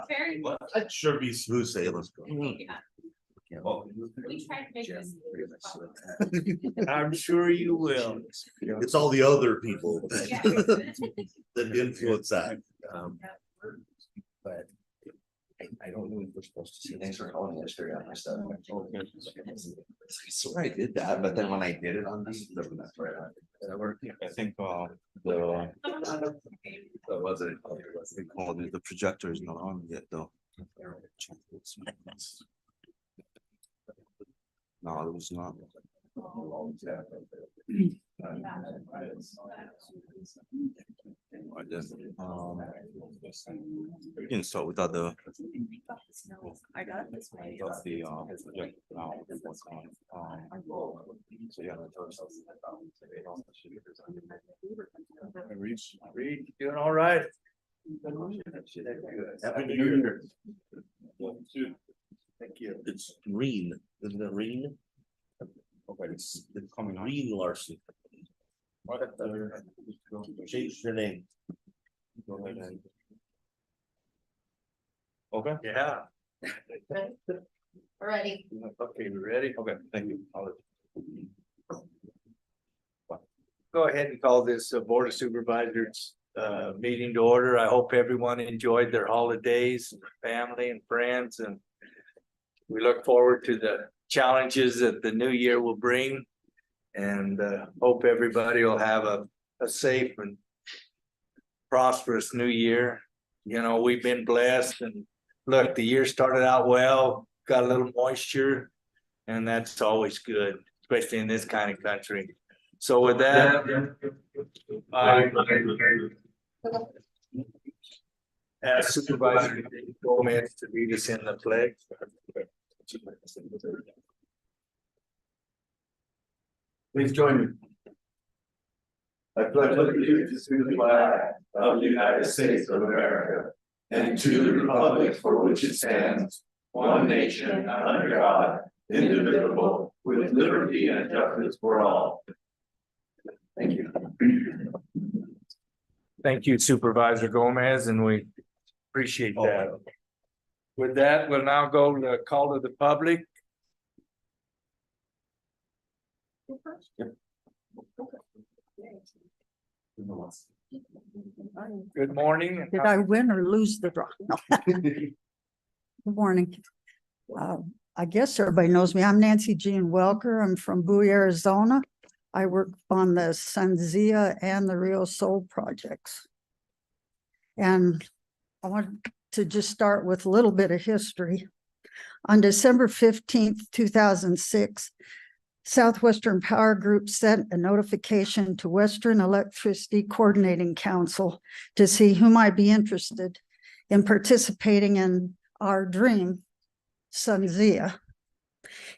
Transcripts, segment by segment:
Very Well, I'd sure be smooth sailing. Let's go. yeah. We try to make this. I'm sure you will. It's all the other people Yeah. that influence that. But I don't know if we're supposed to see. Thanks for calling yesterday on my stuff. I swear I did that, but then when I did it on these, that's right. That worked. I think That wasn't. they called it, the projector is not on yet though. No, it was not. Right then, we can start without the. I got this way. Without the projector now, what's on, so yeah. Reed, doing all right? Happy New Year. Thank you. It's Green, isn't it Green? Okay, it's coming on. Green Larson. Change their name. Go ahead and. Okay. Yeah. Ready. Okay, we ready? Okay, thank you. Go ahead and call this Board of Supervisors meeting to order. I hope everyone enjoyed their holidays, family and friends, and we look forward to the challenges that the new year will bring. And hope everybody will have a safe and prosperous new year. You know, we've been blessed, and look, the year started out well, got a little moisture, and that's always good, especially in this kind of country. So with that, I ask Supervisor Gomez to lead us in the pledge. Please join me. I pledge allegiance to the flag of the United States of America and to the republic for which it stands, one nation under God, indivisible, with liberty and justice for all. Thank you. Thank you, Supervisor Gomez, and we appreciate that. With that, we'll now go to call to the public. Good morning. Did I win or lose the draw? No. Good morning. I guess everybody knows me. I'm Nancy Jean Welker. I'm from Bowie, Arizona. I work on the Sunzia and the Rio Sol projects. And I want to just start with a little bit of history. On December 15th, 2006, Southwestern Power Group sent a notification to Western Electricity Coordinating Council to see who might be interested in participating in our dream, Sunzia,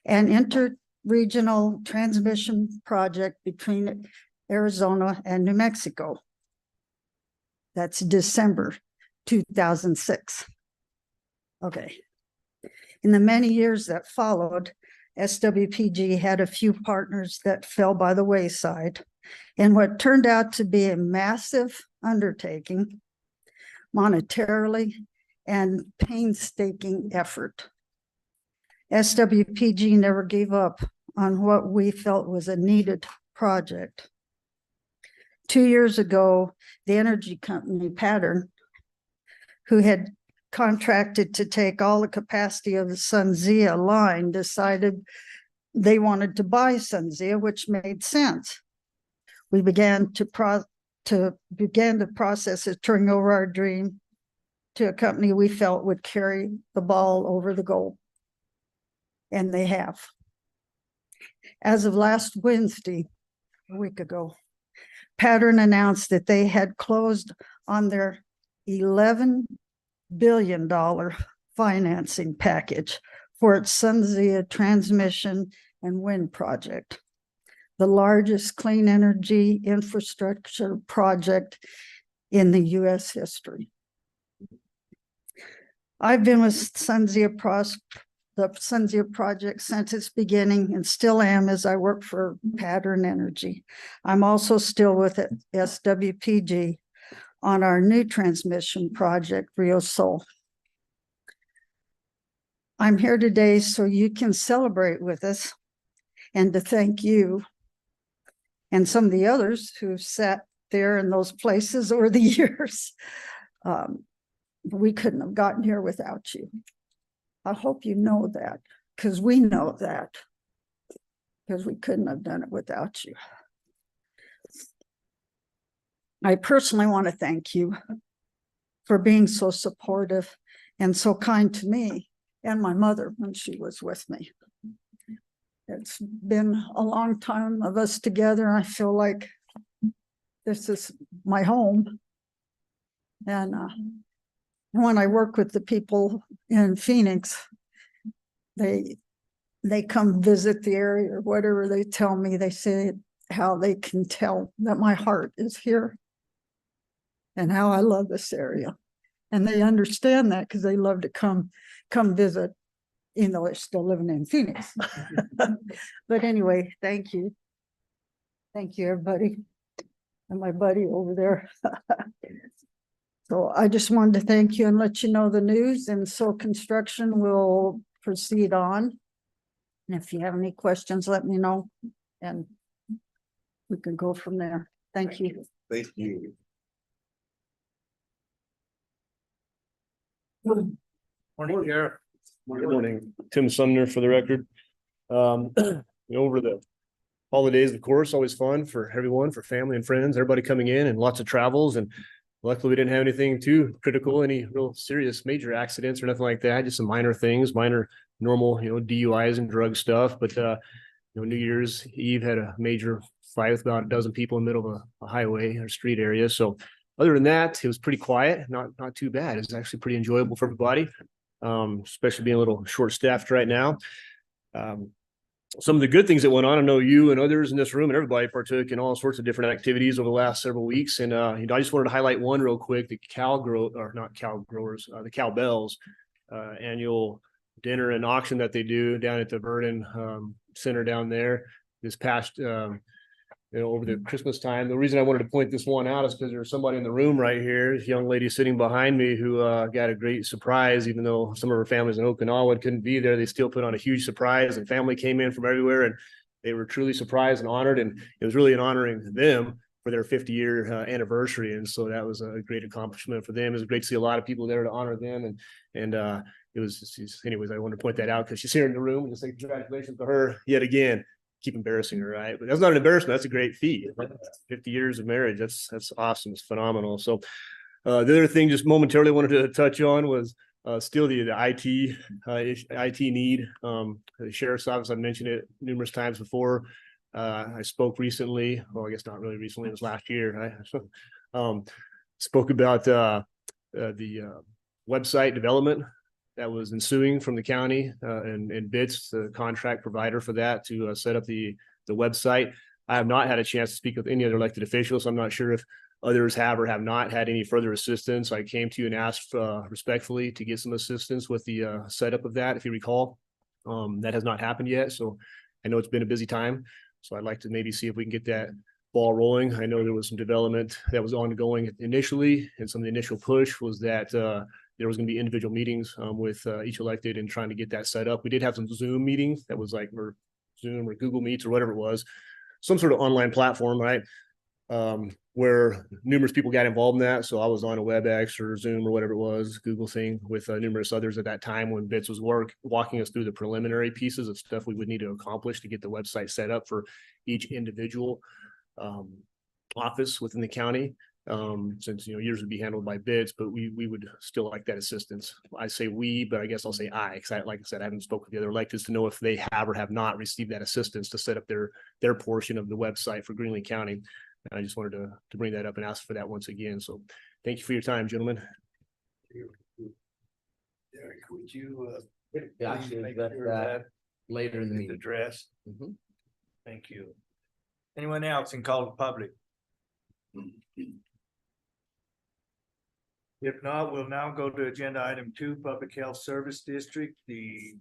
an interregional transmission project between Arizona and New Mexico. That's December 2006. Okay. In the many years that followed, SWPG had a few partners that fell by the wayside in what turned out to be a massive undertaking, monetarily and painstaking effort. SWPG never gave up on what we felt was a needed project. 2 years ago, the energy company Pattern, who had contracted to take all the capacity of the Sunzia line, decided they wanted to buy Sunzia, which made sense. We began the process of turning over our dream to a company we felt would carry the ball over the goal. And they have. As of last Wednesday, a week ago, Pattern announced that they had closed on their $11 billion financing package for its Sunzia transmission and wind project, the largest clean energy infrastructure project in the U.S. history. I've been with the Sunzia project since its beginning and still am as I work for Pattern Energy. I'm also still with SWPG on our new transmission project, Rio Sol. I'm here today so you can celebrate with us and to thank you and some of the others who sat there in those places over the years. We couldn't have gotten here without you. I hope you know that, because we know that, because we couldn't have done it without you. I personally want to thank you for being so supportive and so kind to me and my mother when she was with me. It's been a long time of us together. I feel like this is my home. And when I work with the people in Phoenix, they come visit the area or whatever they tell me, they say how they can tell that my heart is here and how I love this area. And they understand that because they love to come visit, even though they're still living in Phoenix. But anyway, thank you. Thank you, everybody. And my buddy over there. So I just wanted to thank you and let you know the news. And so construction will proceed on. And if you have any questions, let me know. And we can go from there. Thank you. Thank you. Morning, Sheriff. Good morning, Tim Sumner for the record. Over the holidays, of course, always fun for everyone, for family and friends, everybody coming in and lots of travels. And luckily we didn't have anything too critical, any real serious major accidents or nothing like that. Just some minor things, minor normal, DUIs and drug stuff. But, New Year's Eve had a major fight with about a dozen people in the middle of a highway or street area. So other than that, it was pretty quiet, not too bad. It's actually pretty enjoyable for everybody. Especially being a little short-staffed right now. Some of the good things that went on, I know you and others in this room and everybody partook in all sorts of different activities over the last several weeks. And, I just wanted to highlight one real quick, the the Cowbells annual dinner and auction that they do down at the Vernon Center down there this past over the Christmas time. The reason I wanted to point this one out is because there's somebody in the room right here, this young lady sitting behind me who got a great surprise. Even though some of her families in Okinawa couldn't be there, they still put on a huge surprise, and family came in from everywhere, and they were truly surprised and honored. And it was really an honoring them for their 50-year anniversary. And so that was a great accomplishment for them. It was great to see a lot of people there to honor them. And it was just, anyways, I wanted to point that out because she's here in the room and just say congratulations to her yet again. Keep embarrassing her, right? But that's not an embarrassment. That's a great feat. 50 years of marriage. That's awesome. It's phenomenal. So the other thing just momentarily wanted to touch on was still the IT need. The sheriff's office, I've mentioned it numerous times before. I spoke recently, well, I guess not really recently, it was last year. I spoke about the website development that was ensuing from the county and BITS, the contract provider for that, to set up the website. I have not had a chance to speak with any other elected officials. So I'm not sure if others have or have not had any further assistance. I came to you and asked respectfully to get some assistance with the setup of that, if you recall. That has not happened yet. So I know it's been a busy time. So I'd like to maybe see if we can get that ball rolling. I know there was some development that was ongoing initially, and some of the initial push was that there was going to be individual meetings with each elected and trying to get that set up. We did have some Zoom meetings that was like, or Zoom or Google Meets or whatever it was, some sort of online platform, right? Where numerous people got involved in that. So I was on a WebEx or Zoom or whatever it was, Google thing, with numerous others at that time when BITS was walking us through the preliminary pieces of stuff we would need to accomplish to get the website set up for each individual office within the county. Since yours would be handled by BITS, but we would still like that assistance. I say we, but I guess I'll say I, because like I said, I haven't spoken with the other electeds to know if they have or have not received that assistance to set up their portion of the website for Greenlee County. And I just wanted to bring that up and ask for that once again. So thank you for your time, gentlemen. Derek, would you Actually, make that, sure that later in the is meeting. addressed? Mhm. Thank you. Anyone else in call to public? If not, we'll now go to agenda item 2, Public Health Service District. The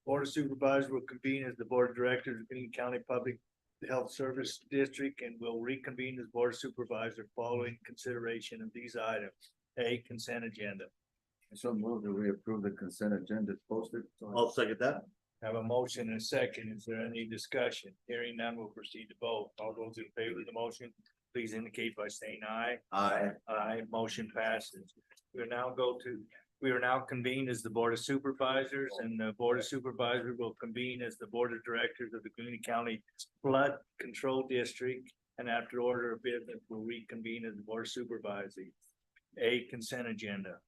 Board of Supervisors will convene as the Board of Directors of Greenlee County Public Health Service District and will reconvene as Board of Supervisors following consideration of these items. A, consent agenda. So move that we approve the consent agenda posted. I'll second that. Have a motion and a second. Is there any discussion? Hearing none, we'll proceed to vote. All those in favor of the motion, please indicate by saying aye. Aye. Aye, motion passes. We are now convened as the Board of Supervisors, and the Board of Supervisors will convene as the Board of Directors of the Greeley County Flood Control District. And after order of business, will reconvene as the Board of Supervisors. A consent agenda.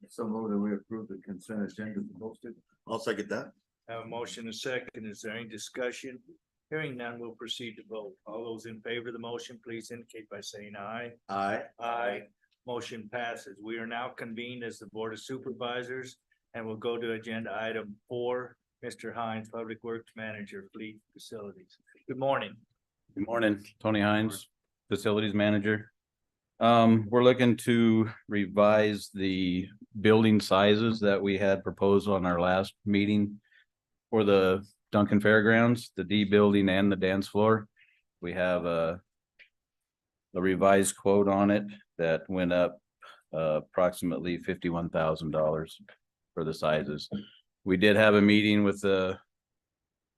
So move that we approve the consent agenda posted. I'll second that. Have a motion and a second. Is there any discussion? Hearing none, we'll proceed to vote. All those in favor of the motion, please indicate by saying aye. Aye. Aye. Motion passes. We are now convened as the Board of Supervisors, and we'll go to agenda item 4. Mr. Hines, Public Works Manager, Fleet Facilities. Good morning. Good morning, Tony Hines, Facilities Manager. We're looking to revise the building sizes that we had proposed on our last meeting for the Duncan Fairgrounds, the D building and the dance floor. We have a revised quote on it that went up approximately $51,000 for the sizes. We did have a meeting with the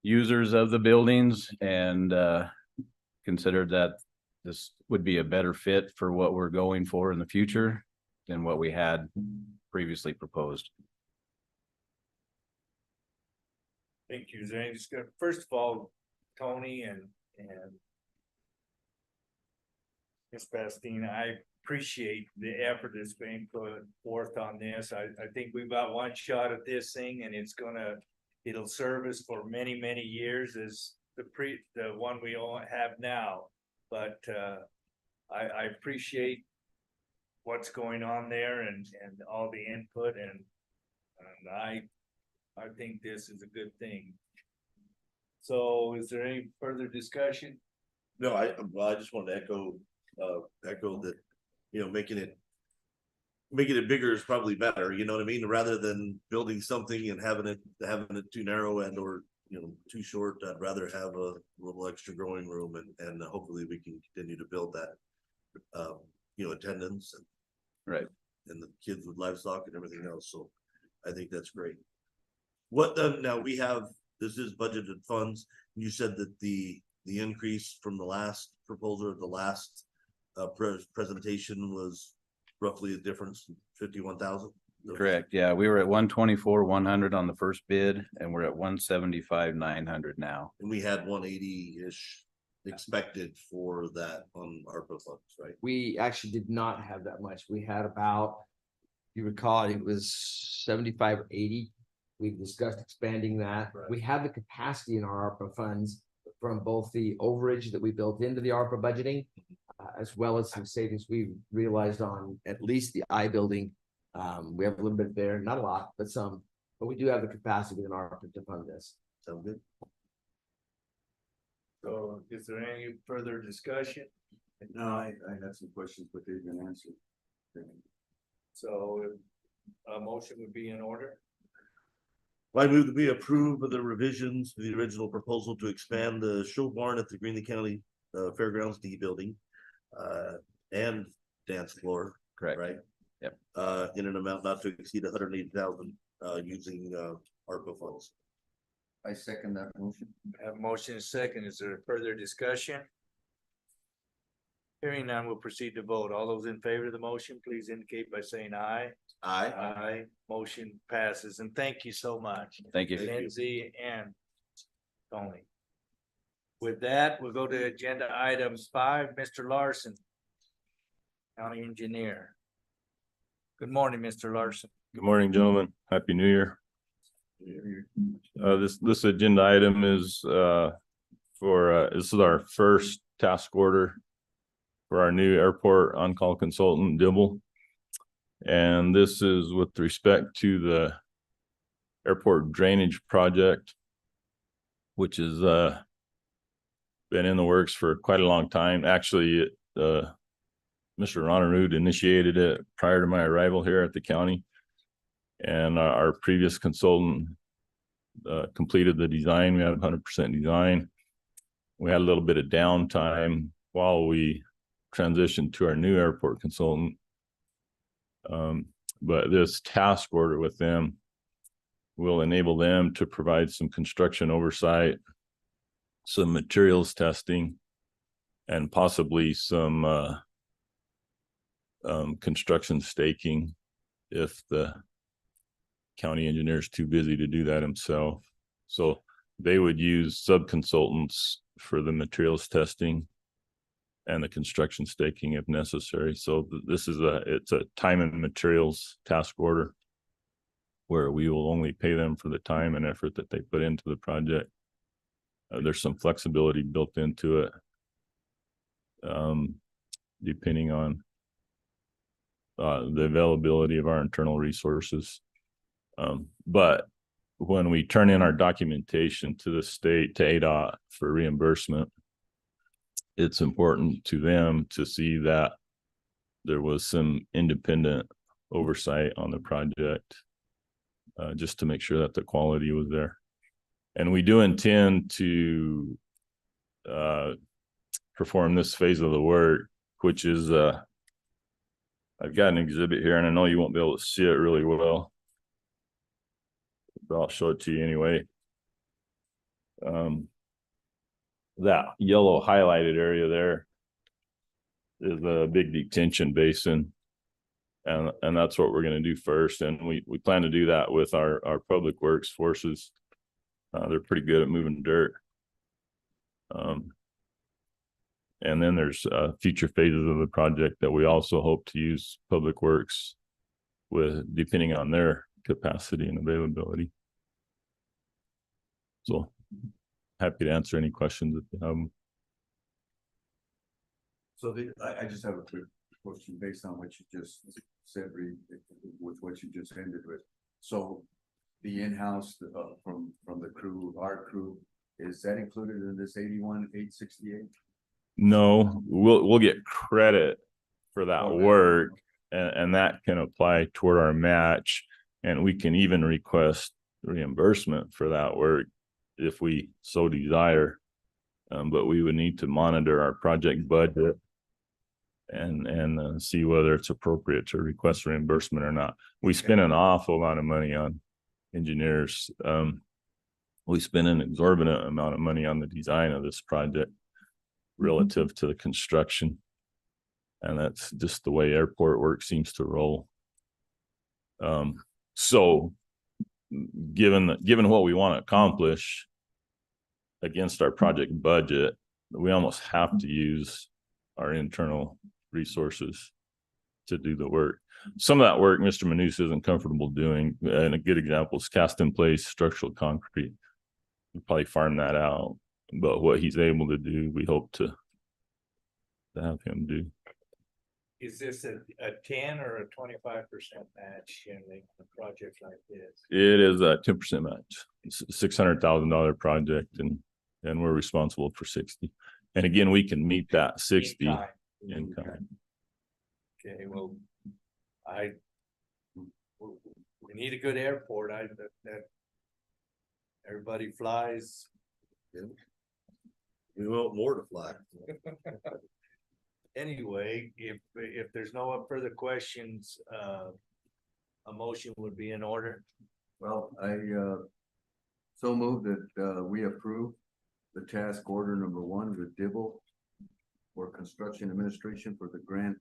users of the buildings and considered that this would be a better fit for what we're going for in the future than what we had previously proposed. Thank you. Is there any discussion? First of all, Tony and Ms. Bastine, I appreciate the effort that's being put forth on this. I think we've got one shot at this thing, and it'll serve us for many, many years as the one we all have now. But I appreciate what's going on there and all the input, and I think this is a good thing. So is there any further discussion? No, I just wanted to echo that, making it bigger is probably better, you know what I mean? Rather than building something and having it too narrow and or too short, I'd rather have a little extra growing room and hopefully we can continue to build that attendance and Right. And the kids with livestock and everything else. So I think that's great. Now this is budgeted funds. You said that the increase from the last proposal or the last presentation was roughly a difference, 51,000. Correct. Yeah, we were at 124,100 on the first bid, and we're at 175,900 now. And we had 180-ish expected for that on ARPA funds, right? We actually did not have that much. We had about, if you recall, it was 75 or 80. We've discussed expanding that. Right. We have the capacity in our ARPA funds from both the overage that we built into the ARPA budgeting, as well as some savings we realized on at least the I building. We have a little bit there, not a lot, but some, but we do have the capacity within ARPA to fund this. Sound good? So is there any further discussion? No, I had some questions, but they've been answered. So a motion would be in order. I move that we approve of the revisions to the original proposal to expand the show barn at the Greeley County Fairgrounds D building and dance floor. Correct. Right. Yep. In an amount not to exceed 180,000 using ARPA funds. I second that motion. Have a motion and a second. Is there further discussion? Hearing none, we'll proceed to vote. All those in favor of the motion, please indicate by saying aye. Aye. Aye. Motion passes, and thank you so much, Thank you. Lindsay and Tony. With that, we'll go to agenda items 5. Mr. Larson, County Engineer. Good morning, Mr. Larson. Good morning, gentlemen. Happy New Year. This agenda item is this is our first task order for our new airport on-call consultant, Dibble. And this is with respect to the airport drainage project, which has been in the works for quite a long time. Actually, Mr. Ronerud initiated it prior to my arrival here at the county. And our previous consultant completed the design. We had 100% design. We had a little bit of downtime while we transitioned to our new airport consultant. But this task order with them will enable them to provide some construction oversight, some materials testing, and possibly some construction staking if the county engineer is too busy to do that himself. So they would use sub-consultants for the testing and the construction staking if necessary. So this is it's a time and materials task order where we will only pay them for the time and effort that they put into the project. There's some flexibility built into it, depending on the availability of our internal resources. But when we turn in our documentation to the state, to ADOT for reimbursement, it's important to them to see that there was some independent oversight on the project, just to make sure that the quality was there. And we do intend to perform this phase of the work, which is, I've got an exhibit here, and I know you won't be able to see it really well, but I'll show it to you anyway. That yellow highlighted area there is a big detention basin. And that's what we're going to do first. And we plan to do that with our public works forces. They're pretty good at moving dirt. And then there's future phases of the project that we also hope to use public works with, depending on their capacity and availability. So happy to answer any questions if you have them. So I just have a quick question based on what you just said, with what you just ended with. So the in-house from the crew, our crew, is that included in this 81,868? No, we'll get credit for that Oh, work, and that can apply toward our match, and we can even request reimbursement for that work if we so desire. But we would need to monitor our project budget and see whether it's appropriate to request reimbursement or not. We spend an awful lot of money on engineers. We spend an exorbitant amount of money on the design of this project relative to the construction. And that's just the way airport work seems to roll. So given what we want to accomplish against our project budget, we almost have to use our internal resources to do the work. Some of that work Mr. Manus isn't comfortable doing, and a good example is cast in place structural concrete. We'll probably farm that out, but what he's able to do, we hope to have him do. Is this a 10 or a 25% match in a project like this? It is a 10% match. It's a $600,000 project, and we're responsible for 60. And again, we can meet that 60 in kind. Okay, well, we need a good airport. That everybody flies. We want more to fly. Anyway, if there's no further questions, a motion would be in order. Well, I so move that we approve the task order number 1 with Dibble for construction administration for the grant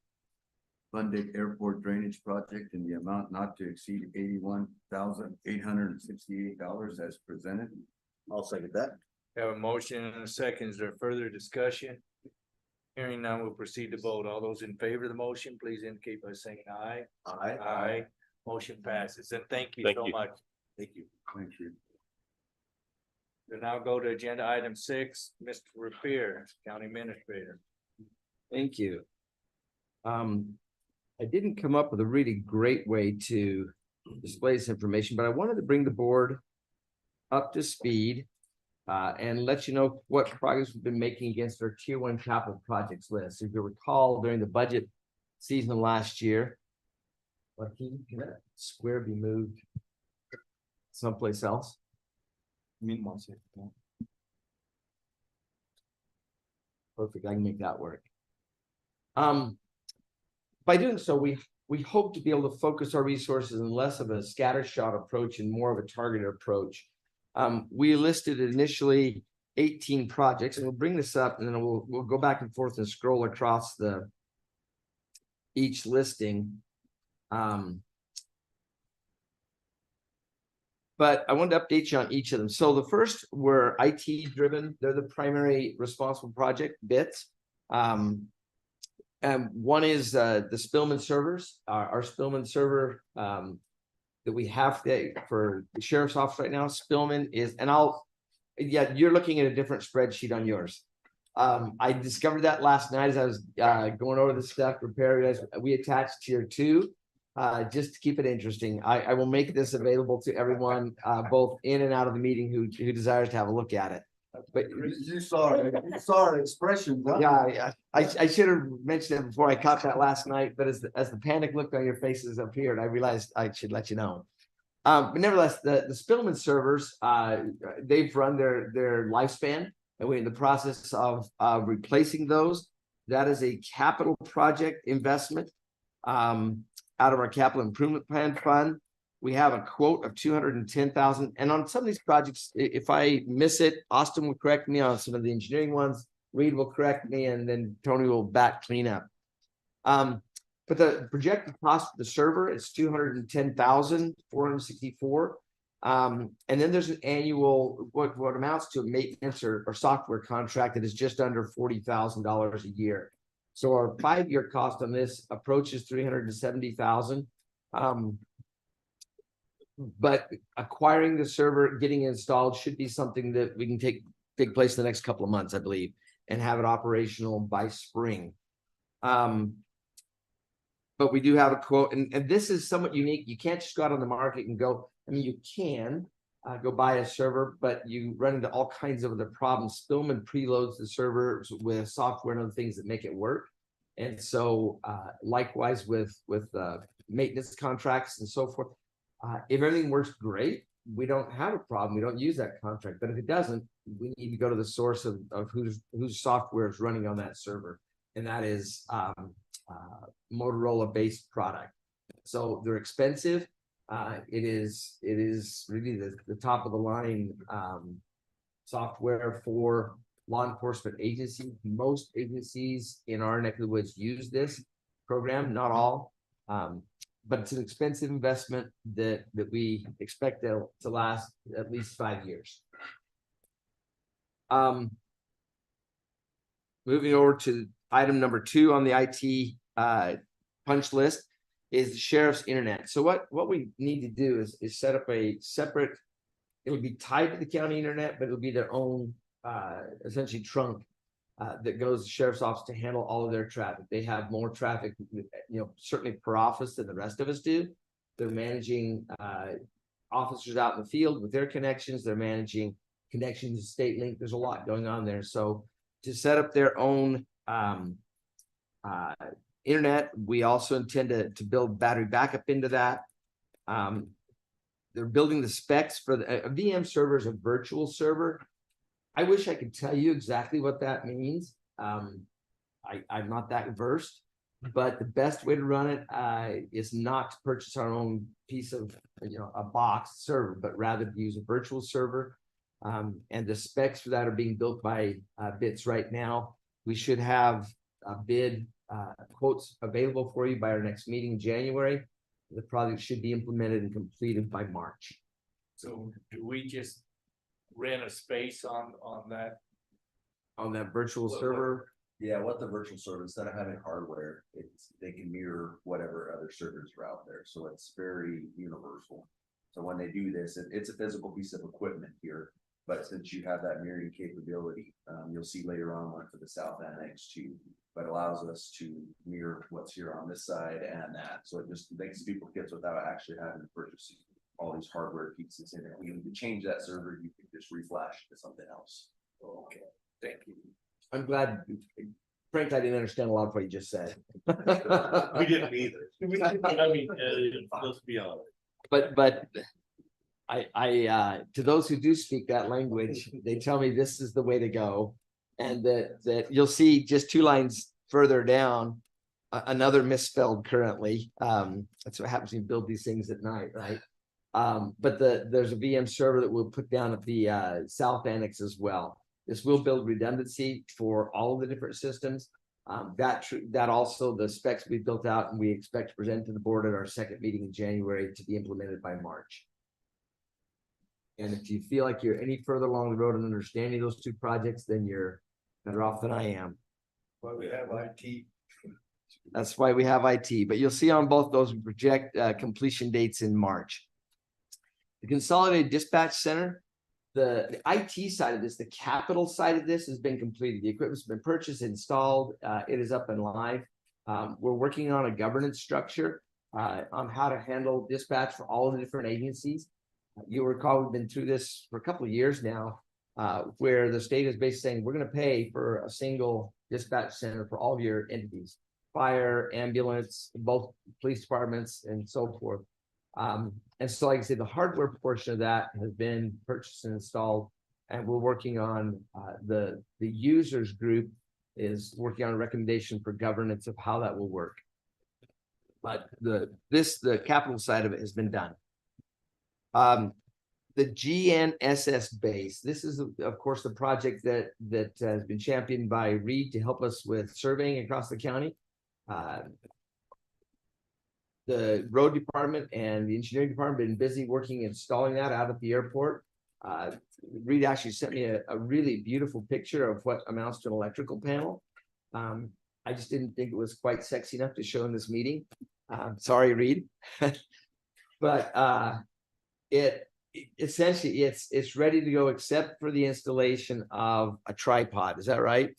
funded airport drainage project in the amount not to exceed $81,868 as presented. I'll second that. Have a motion and a second. Is there further discussion? Hearing none, we'll proceed to vote. All those in favor of the motion, please indicate by saying aye. Aye. Aye. Motion passes. And thank you Thank so you. much. Thank you. Thank you. We'll now go to agenda item 6, Mr. Rapier, County Administrator. Thank you. I didn't come up with a really great way to display this information, but I wanted to bring the board up to speed and let you know what progress we've been making against our tier 1 capital projects list. If you recall, during the budget season last year, can that square be moved someplace else? Perfect, I can make that work. By doing so, we we hope to be able to focus our resources in less of a scattershot approach and more of a targeted approach. We listed initially 18 projects, and we'll bring this up and then we'll go back and forth and scroll across each listing. But I wanted to update you on each of them. So the first were IT driven. They're the primary responsible project bits. And one is the Spillman servers, our Spillman server that we have for the sheriff's office right now. Spillman is, and yeah, you're looking at a different spreadsheet on yours. I discovered that last night as I was going over the stuff, preparing. We attached tier 2. Just to keep it interesting. I will make this available to everyone, both in and out of the meeting who desires to have a look at it. But You saw an expression. huh? yeah, I should have mentioned it before. I caught that last night, but as the panic look on your faces appeared, I realized I should let you know. But nevertheless, the Spillman servers, they've run their lifespan, and we're in the process of replacing those. That is a capital project investment. Out of our capital improvement plan fund, we have a quote of 210,000. And on some of these projects, if I miss it, Austin will correct me on some of the engineering ones. Reed will correct me, and then Tony will back clean up. But the projected cost of the server is 210,464. And then there's an annual what amounts to a maintenance or software contract that is just under $40,000 a year. So our 5-year cost on this approaches 370,000. But acquiring the server, getting it installed should be something that we can take place in the next couple of months, I believe, and have it operational by spring. But we do have a quote, and this is somewhat unique. You can't just go out on the market and go, I mean, you can go buy a server, but you run into all kinds of other problems. Spillman preloads the servers with software and other things that make it work. And so likewise with maintenance contracts and so forth, if everything works great, we don't have a problem. We don't use that contract. But if it doesn't, we need to go to the source of whose software is running on that server. And that is Motorola based product. So they're expensive. It is really the top of the line software for law enforcement agencies. Most agencies in our neck of the woods use this program, not all, but it's an expensive investment that we expect to last at least 5 years. Moving over to item number 2 on the IT punch list is the sheriff's internet. So what we need to do is set up a separate, it'll be tied to the county internet, but it'll be their own essentially trunk that goes to the sheriff's office to handle all of their traffic. They have more traffic, certainly per office than the rest of us do. They're managing officers out in the field with their connections. They're managing connections to State Link. There's a lot going on there. So to set up their own internet, we also intend to build battery backup into that. They're building the specs for a VM server is a virtual server. I wish I could tell you exactly what that means. I'm not that versed, but the best way to run it is not to purchase our own piece of, a box server, but rather to use a virtual server. And the specs for that are being built by BITS right now. We should have bid quotes available for you by our next meeting in January. The project should be implemented and completed by March. So do we just rent a space on that? On that virtual server? Yeah, what the virtual server, instead of having hardware, they can mirror whatever other servers are out there. So it's very universal. So when they do this, it's a physical piece of equipment here. But since you have that mirroring capability, you'll see later on one for the South Annex too. But allows us to mirror what's here on this side and that. So it just makes duplicates without actually having to purchase all these hardware pieces in it. When you change that server, you can just reflash to something else. Okay, thank you. I'm glad, Frank, I didn't understand a lot of what you just said. We didn't either. I mean, let's be honest. But I to those who do speak that language, they tell me this is the way to go. And that you'll see just 2 lines further down, another misspelled currently. That's what happens when you build these things at night, right? But there's a VM server that we'll put down at the south annex as well. This will build redundancy for all of the different systems. That also the specs we built out and we expect to present to the board at our second meeting in January to be implemented by March. And if you feel like you're any further along the road in understanding those two projects, then you're better off than I am. Well, we have IT. That's why we have IT, but you'll see on both those, we project completion dates in March. The Consolidated Dispatch Center, the IT side of this, the capital side of this has been completed. The equipment's been purchased, installed, it is up and live. We're working on a governance structure on how to handle dispatch for all of the different agencies. You'll recall we've been through this for a couple of years now, where the state is basically saying, we're going to pay for a single dispatch center for all of your entities, fire, ambulance, both police departments and so forth. And so like I say, the hardware portion of that has been purchased and installed, and we're working on the users group is working on a recommendation for governance of how that will work. But the capital side of it has been done. The GNSS base, this is of course the project that has been championed by Reed to help us with surveying across the county. The road department and the engineering department have been busy working installing that out at the airport. Reed actually sent me a really beautiful picture of what amounts to an electrical panel. I just didn't think it was quite sexy enough to show in this meeting. Sorry, Reed. But essentially it's ready to go except for the installation of a tripod. Is that right?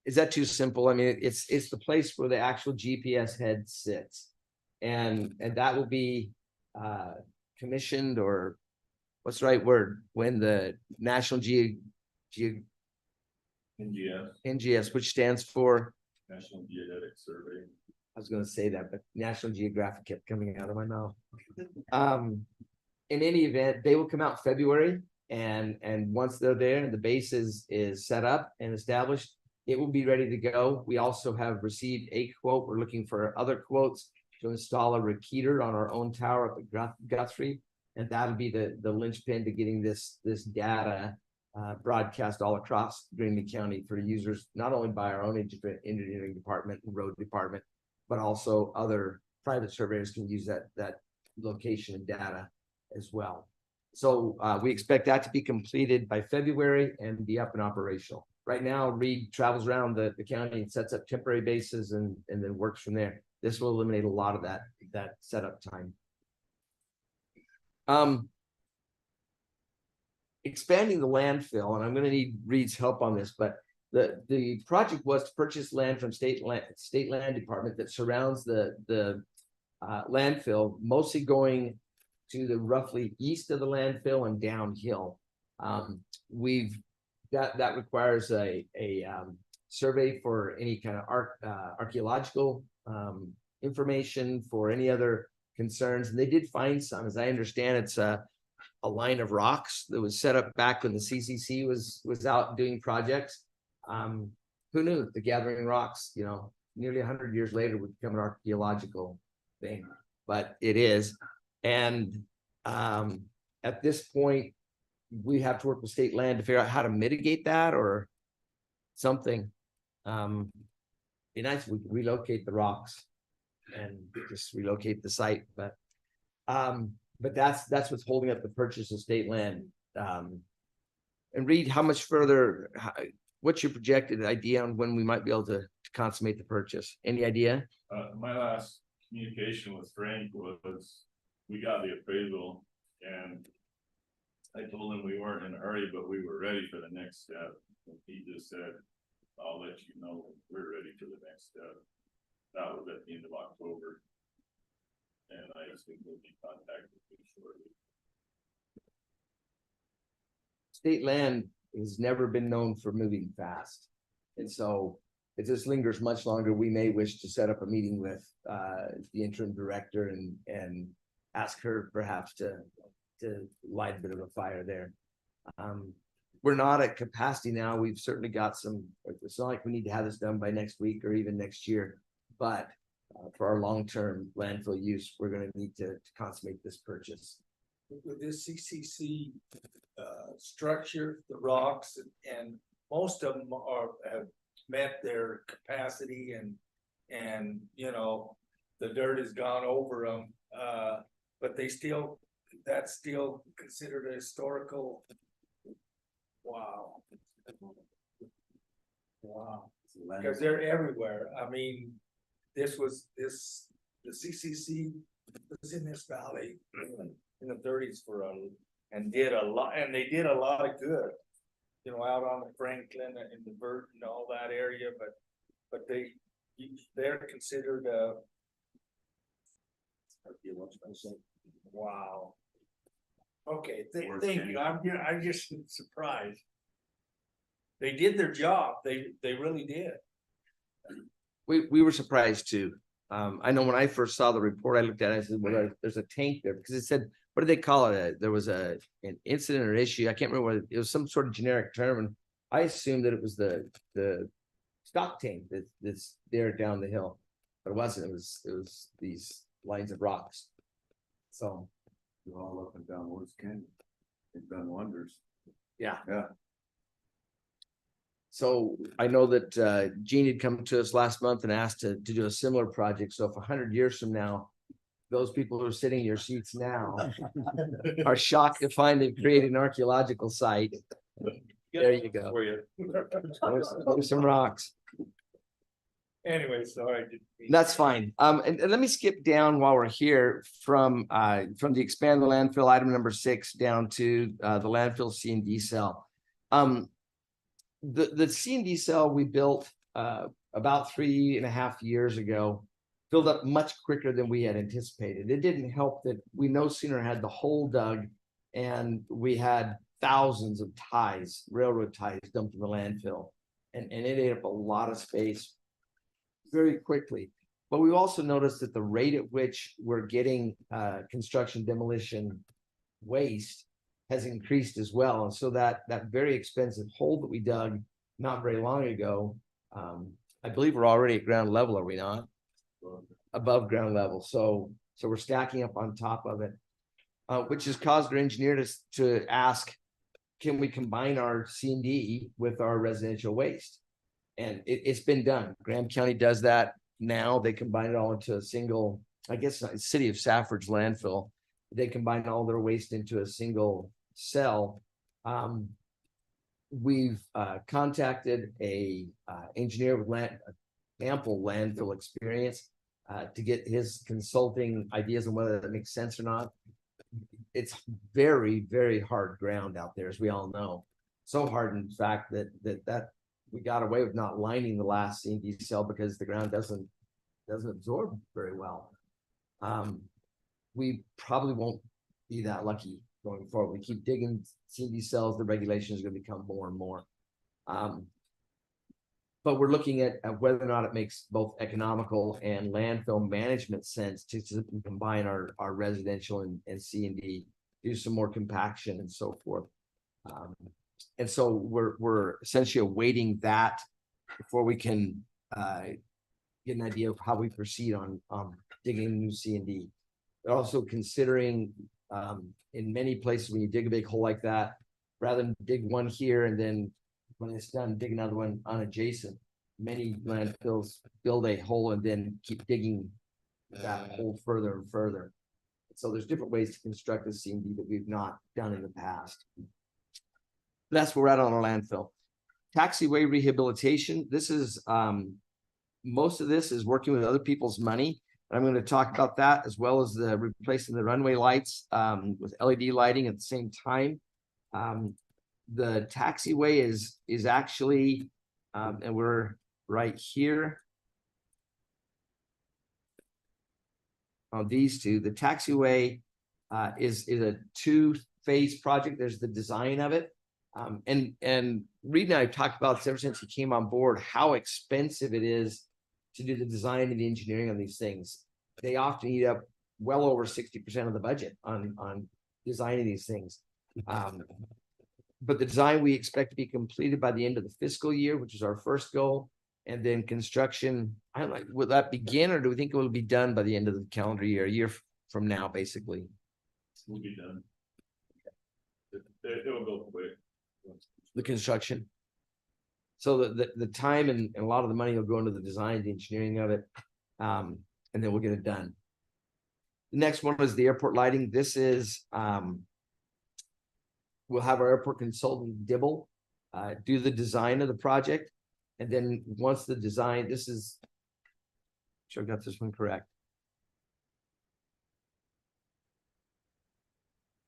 Is that too simple? I mean, it's the place where the actual GPS head sits. And that will be commissioned, or what's the right word, when the National NGS, which stands for National Geodetic Survey. I was going to say that, but National Geographic kept coming out of my mouth. In any event, they will come out in February, and once they're there and the base is set up and established, it will be ready to go. We also have received a quote. We're looking for other quotes to install a repeater on our own tower up at Guthrie, and that'll be the linchpin to getting this data broadcast all across Green County for users, not only by our own engineering department and road department, but also other private surveyors can use that location and data as well. So we expect that to be completed by February and be up and operational. Right now, Reed travels around the county and sets up temporary bases and then works from there. This will eliminate a lot of that setup time. Expanding the landfill, and I'm going to need Reed's help on this, but the project was to purchase land from state land department that surrounds the landfill, mostly going to the roughly east of the landfill and downhill. That requires a survey for any kind of archaeological information, for any other concerns, and they did find some. As I understand, it's a line of rocks that was set up back when the CCC was out doing projects. Who knew the gathering rocks, nearly 100 years later would become an archaeological thing, but it is. And at this point, we have to work with state land to figure out how to mitigate that or something. Be nice if we could relocate the rocks and just relocate the site, but that's what's holding up the purchase of state land. And Reed, how much further? What's your projected idea on when we might be able to consummate the purchase? Any idea? My last communication with Frank was we got the appraisal, and I told him we weren't in a hurry, but we were ready for the next step. And he just said, "I'll let you know when we're ready for the next step." That was at the end of October, and I just think we'll be contacted shortly. State land has never been known for moving fast, and so if this lingers much longer, we may wish to set up a meeting with the interim director and ask her perhaps to light a bit of a fire there. We're not at capacity now. We've certainly got some. It's not like we need to have this done by next week or even next year, But for our long-term landfill use, we're gonna need to consummate this purchase. With this CCC structure, the rocks and most of them have met their capacity and you know, the dirt has gone over them. But that's still considered a historical. Wow. Wow, because they're everywhere. I mean, the CCC was in this valley in the thirties and they did a lot of good. You know, out on the Franklin and the Burton and all that area, but they're considered wow. Okay, thank you. I'm just surprised. They did their job. They really did. We were surprised too. I know when I first saw the report, I looked at it, I said, well, there's a tank there, because it said, what did they call it? There was an incident or issue. I can't remember what it was, some sort of generic term. And I assumed that it was the stock tank that's there down the hill. But it wasn't. It was these lines of rocks. So You're all up and down Woods Canyon. They've done wonders. yeah. Yeah. So I know that Gene had come to us last month and asked to do a similar project. So if 100 years from now, those people who are sitting in your seats now are shocked to find they've created an archaeological site. There you go. For you. There's some rocks. Anyway, sorry. That's fine. And let me skip down while we're here from the expand the landfill item number 6 down to the landfill C&D cell. The C&D cell we built about 3.5 years ago filled up much quicker than we had anticipated. It didn't help that we no sooner had the hole dug and we had thousands of ties, railroad ties dumped in the landfill, and it ate up a lot of space very quickly. But we also noticed that the rate at which we're getting construction demolition waste has increased as well. And so that very expensive hole that we dug not very long ago, I believe we're already at ground level, are we not? Above ground level. So we're stacking up on top of it, which has caused our engineer to ask, can we combine our C&D with our residential waste? And it's been done. Graham County does that now. They combine it all into a single, I guess, City of Safford's landfill. They combine all their waste into a single cell. We've contacted a engineer with ample landfill experience to get his consulting ideas on whether that makes sense or not. It's very, very hard ground out there, as we all know. So hard, in fact, that we got away with not lining the last C&D cell because the ground doesn't absorb very well. We probably won't be that lucky going forward. We keep digging C&D cells, the regulation is going to become more and more. But we're looking at whether or not it makes both economical and landfill management sense to combine our residential and C&D, do some more compaction and so forth. And so we're essentially awaiting that before we can get an idea of how we proceed on digging new C&D. They're also considering in many places when you dig a big hole like that, rather than dig one here and then when it's done, dig another one on adjacent. Many landfills build a hole and then keep digging that hole further and further. So there's different ways to construct a C&D that we've not done in the past. That's where we're at on our landfill. Taxiway rehabilitation. This is most of this is working with other people's money. I'm going to talk about that as well as the replacing the runway lights with LED lighting at the same time. The taxiway is actually, and we're right here on these two. The taxiway is a 2-phase project. There's the design of it. And Reed and I have talked about this ever since he came on board, how expensive it is to do the design and the engineering on these things. They often eat up well over 60% of the budget on designing these things. But the design we expect to be completed by the end of the fiscal year, which is our first goal. And then construction, I don't like, will that begin or do we think it will be done by the end of the calendar year, a year from now, basically? We'll be done. It will go quick. The construction. So the time and a lot of the money will go into the design, the engineering of it. And then we'll get it done. The next one is the airport lighting. This is, we'll have our airport consultant Dibble do the design of the project. And then once the design, this is, sure I got this one correct.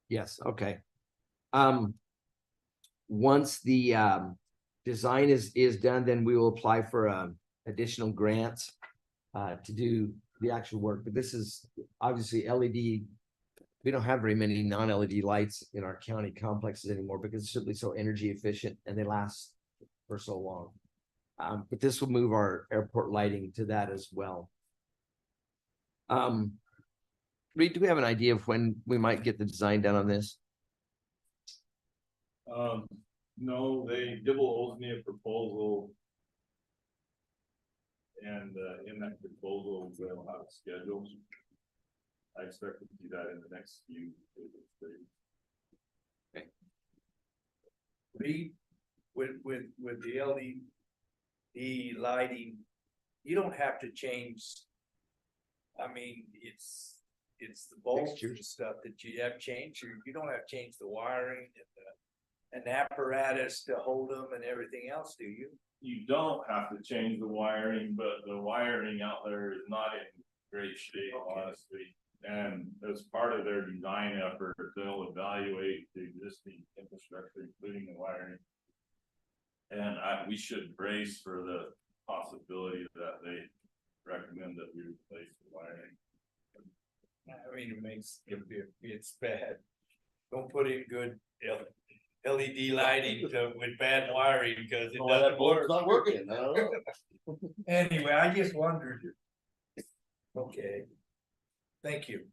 Yes, okay. Once the design is done, then we will apply for additional grants to do the actual work. But this is obviously LED. We don't have very many non-LED lights in our county complexes anymore because it's simply so energy efficient and they last for so long. But this will move our airport lighting to that as well. Reed, do we have an idea of when we might get the design done on this? No, Dibble owes me a proposal. And in that proposal, we'll have a schedule. I expect to do that in the next few days. Okay. Reed, with the LED lighting, you don't have to change. I mean, it's the bulbs and stuff that you have changed. You don't have to change the wiring and the apparatus to hold them and everything else, do you? You don't have to change the wiring, but the wiring out there is not in great shape, honestly. And as part of their design effort, they'll evaluate the existing infrastructure, including the wiring. And we should brace for the possibility that they recommend that we replace the wiring. I mean, it's bad. Don't put in good LED lighting with bad wiring because it doesn't work. It's not working. I don't know. Anyway, I just wondered. Okay. Thank you.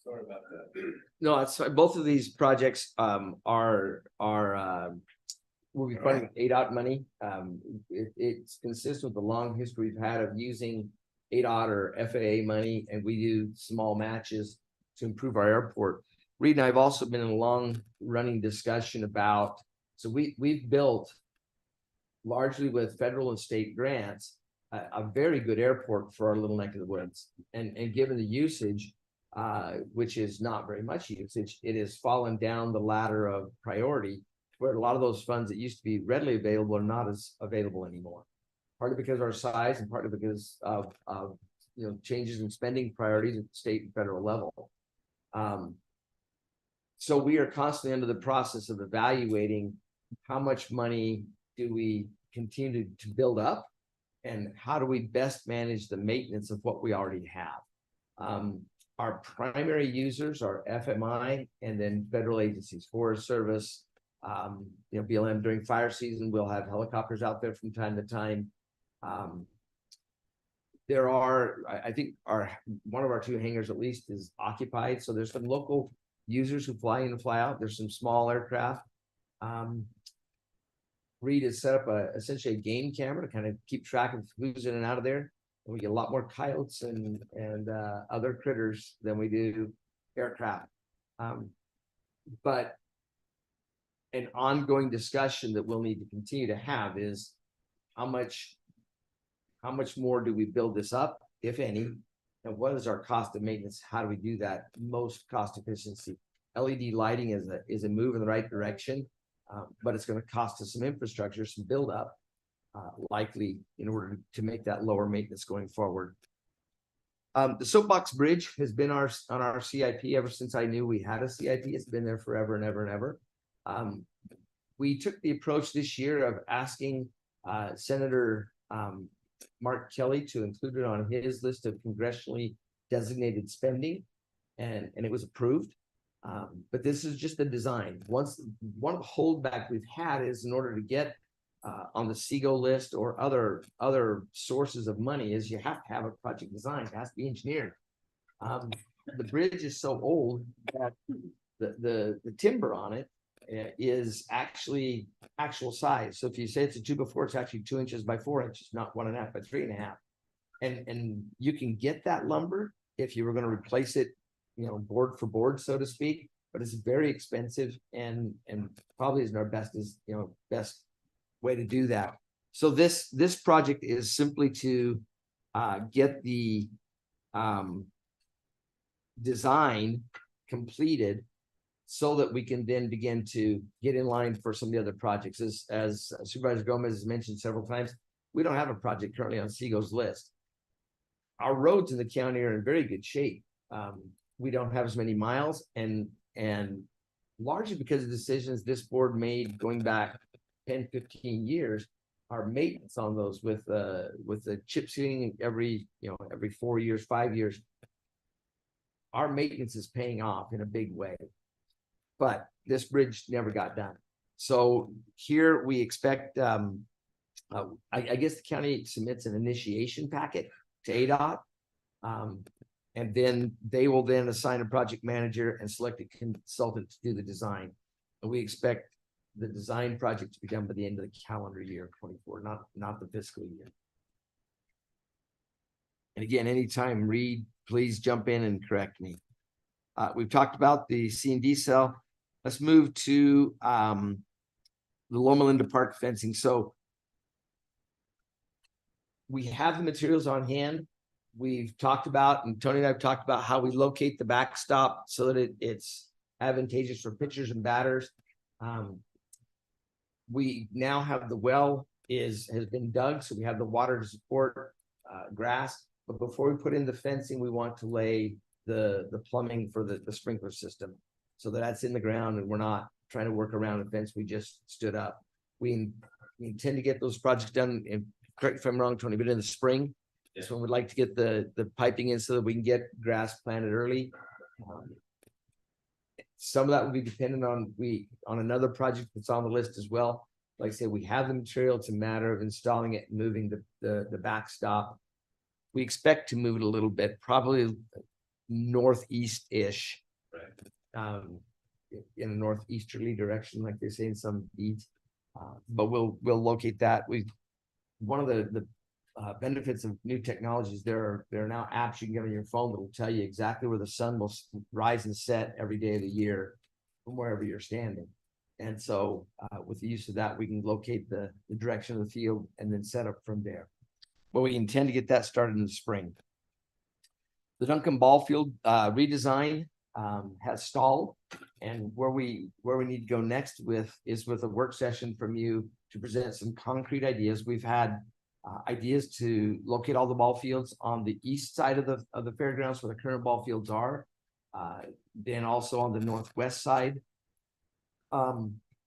Sorry about that. No, it's both of these projects are we'll be funding ADOT money. It's consistent with the long history we've had of using ADOT or FAA money, and we do small matches to improve our airport. Reed and I have also been in a long running discussion about, so we've built largely with federal and state grants, a very good airport for our little neck of the woods. And given the usage, which is not very much usage, it has fallen down the ladder of priority where a lot of those funds that used to be readily available are not as available anymore. Partly because of our size and partly because of changes in spending priorities at the state and federal level. So we are constantly under the process of evaluating how much money do we continue to build up and how do we best manage the maintenance of what we already have. Our primary users are FMI and then federal agencies, Forest Service, BLM. During fire season, we'll have helicopters out there from time to time. There are, I think one of our two hangars at least is occupied. So there's some local users who fly in and fly out. There's some small aircraft. Reed has set up essentially a game camera to kind of keep track of who's in and out of there. And we get a lot more coyotes and other critters than we do aircraft. But an ongoing discussion that we'll need to continue to have is how much more do we build this up, if any, and what is our cost of maintenance? How do we do that most cost efficiency? LED lighting is a move in the right direction, but it's going to cost us some infrastructure, some build up, likely in order to make that lower maintenance going forward. The Soapbox Bridge has been on our CIP ever since I knew we had a CIP. It's been there forever and ever and ever. We took the approach this year of asking Senator Mark Kelly to include it on his list of congressionally designated spending, and it was approved. But this is just the design. One of the holdback we've had is in order to get on the SEGO list or other sources of money is you have to have a project design. It has to be engineered. The bridge is so old that the timber on it is actually actual size. So if you say it's a 2x4, it's actually 2 inches by 4 inches, not 1.5 by 3.5. And you can get that lumber if you were going to replace it, board for board, so to speak, but it's very expensive and probably isn't our best way to do that. So this project is simply to get the design completed so that we can then begin to get in line for some of the other projects. As Supervisor Gomez has mentioned several times, we don't have a project currently on Seago's list. Our roads in the county are in very good shape. We don't have as many miles, and largely because of decisions this board made going back 10, 15 years, our maintenance on those with the chip sealing every 4 years, 5 years, our maintenance is paying off in a big way. But this bridge never got done. So here we expect, I guess the county submits an initiation packet to ADOT. And then they will then assign a project manager and select a consultant to do the design. And we expect the design project to be done by the end of the calendar year 24, not the fiscal year. And again, anytime, Reed, please jump in and correct me. We've talked about the C&D cell. Let's move to the Loma Linda Park fencing. So we have the materials on hand. We've talked about, and Tony and I have talked about how we locate the backstop so that it's advantageous for pitchers and batters. We now have the well has been dug, so we have the water to support grass. But before we put in the fencing, we want to lay the plumbing for the sprinkler system, so that's in the ground and we're not trying to work around a fence we just stood up. We intend to get those projects done, and correct if I'm wrong, Tony, but in the spring. So we'd like to get the piping in so that we can get grass planted early. Some of that will be dependent on another project that's on the list as well. Like I said, we have the material. It's a matter of installing it and moving the backstop. We expect to move it a little bit, probably northeast-ish, in a northeasterly direction, like they say in some deeds. But we'll locate that. One of the benefits of new technologies, there are now apps you can get on your phone that will tell you exactly where the sun will rise and set every day of the year from wherever you're standing. And so with the use of that, we can locate the direction of the field and then set up from there. But we intend to get that started in the spring. The Duncan Ball Field redesign has stalled, and where we need to go next is with a work session from you to present some concrete ideas. We've had ideas to locate all the ball fields on the east side of the fairgrounds where the current ball fields are, then also on the northwest side.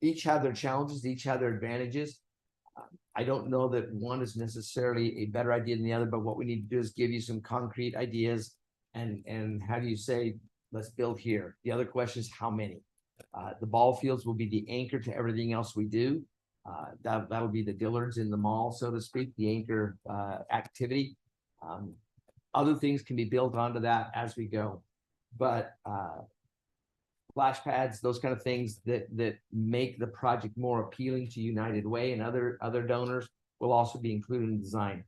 Each have their challenges, each have their advantages. I don't know that one is necessarily a better idea than the other, but what we need to do is give you some concrete ideas and how do you say, let's build here. The other question is how many. The ball fields will be the anchor to everything else we do. That'll be the Dillards in the mall, so to speak, the anchor activity. Other things can be built onto that as we go, but splash pads, those kind of things that make the project more appealing to United Way and other donors will also be included in design.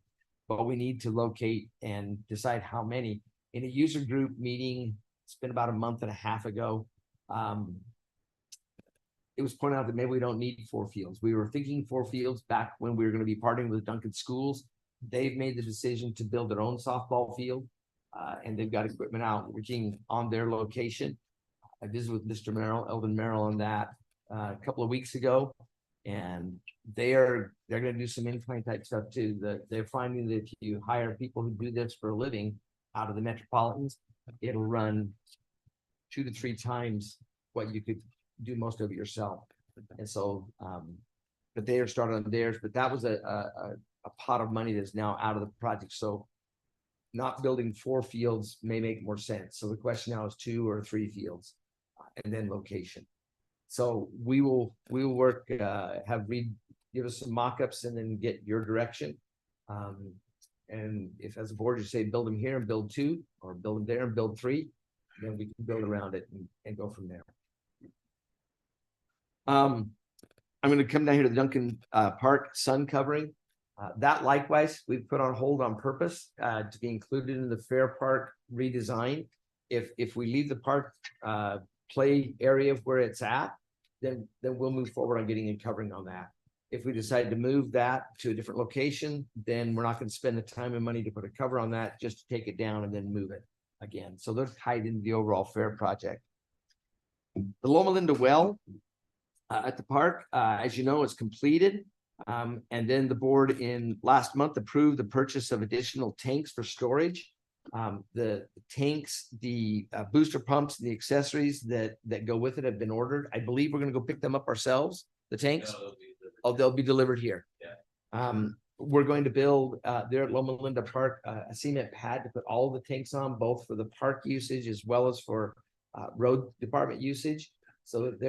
But we need to locate and decide how many. In a user group meeting, it's been about a month and a half ago, it was pointed out that maybe we don't need 4 fields. We were thinking 4 fields back when we were going to be partnering with Duncan Schools. They've made the decision to build their own softball field, and they've got equipment out working on their location. I visited with Mr. Merrill, Elvin Merrill, on that a couple of weeks ago, and they're going to do some incline type stuff too. They're finding that if you hire people who do this for a living out of the metropolitans, it'll run 2 to 3 times what you could do most of it yourself. And so but they are started on theirs, but that was a pot of money that's now out of the project. So not building 4 fields may make more sense. So the question now is 2 or 3 fields, and then location. So we will work, have Reed give us some mock-ups and then get your direction. And if as a board you say build them here and build 2, or build them there and build 3, then we can build around it and go from there. I'm gonna come down here to the Duncan Park sun covering. That likewise, we've put on hold on purpose to be included in the Fair Park redesign. If we leave the park play area where it's at, then we'll move forward on getting a covering on that. If we decide to move that to a different location, then we're not gonna spend the time and money to put a cover on that, just to take it down and then move it again. So they're tied into the overall fair project. The Loma Linda well at the park, as you know, is completed. And then the board in last month approved the purchase of additional tanks for storage. The tanks, the booster pumps, the accessories that go with it have been ordered. I believe we're gonna go pick them up ourselves, the tanks. Oh, they'll be delivered here. Yeah. We're going to build there at Loma Linda Park a cement pad to put all the tanks on, both for the park usage as well as for road department usage, so that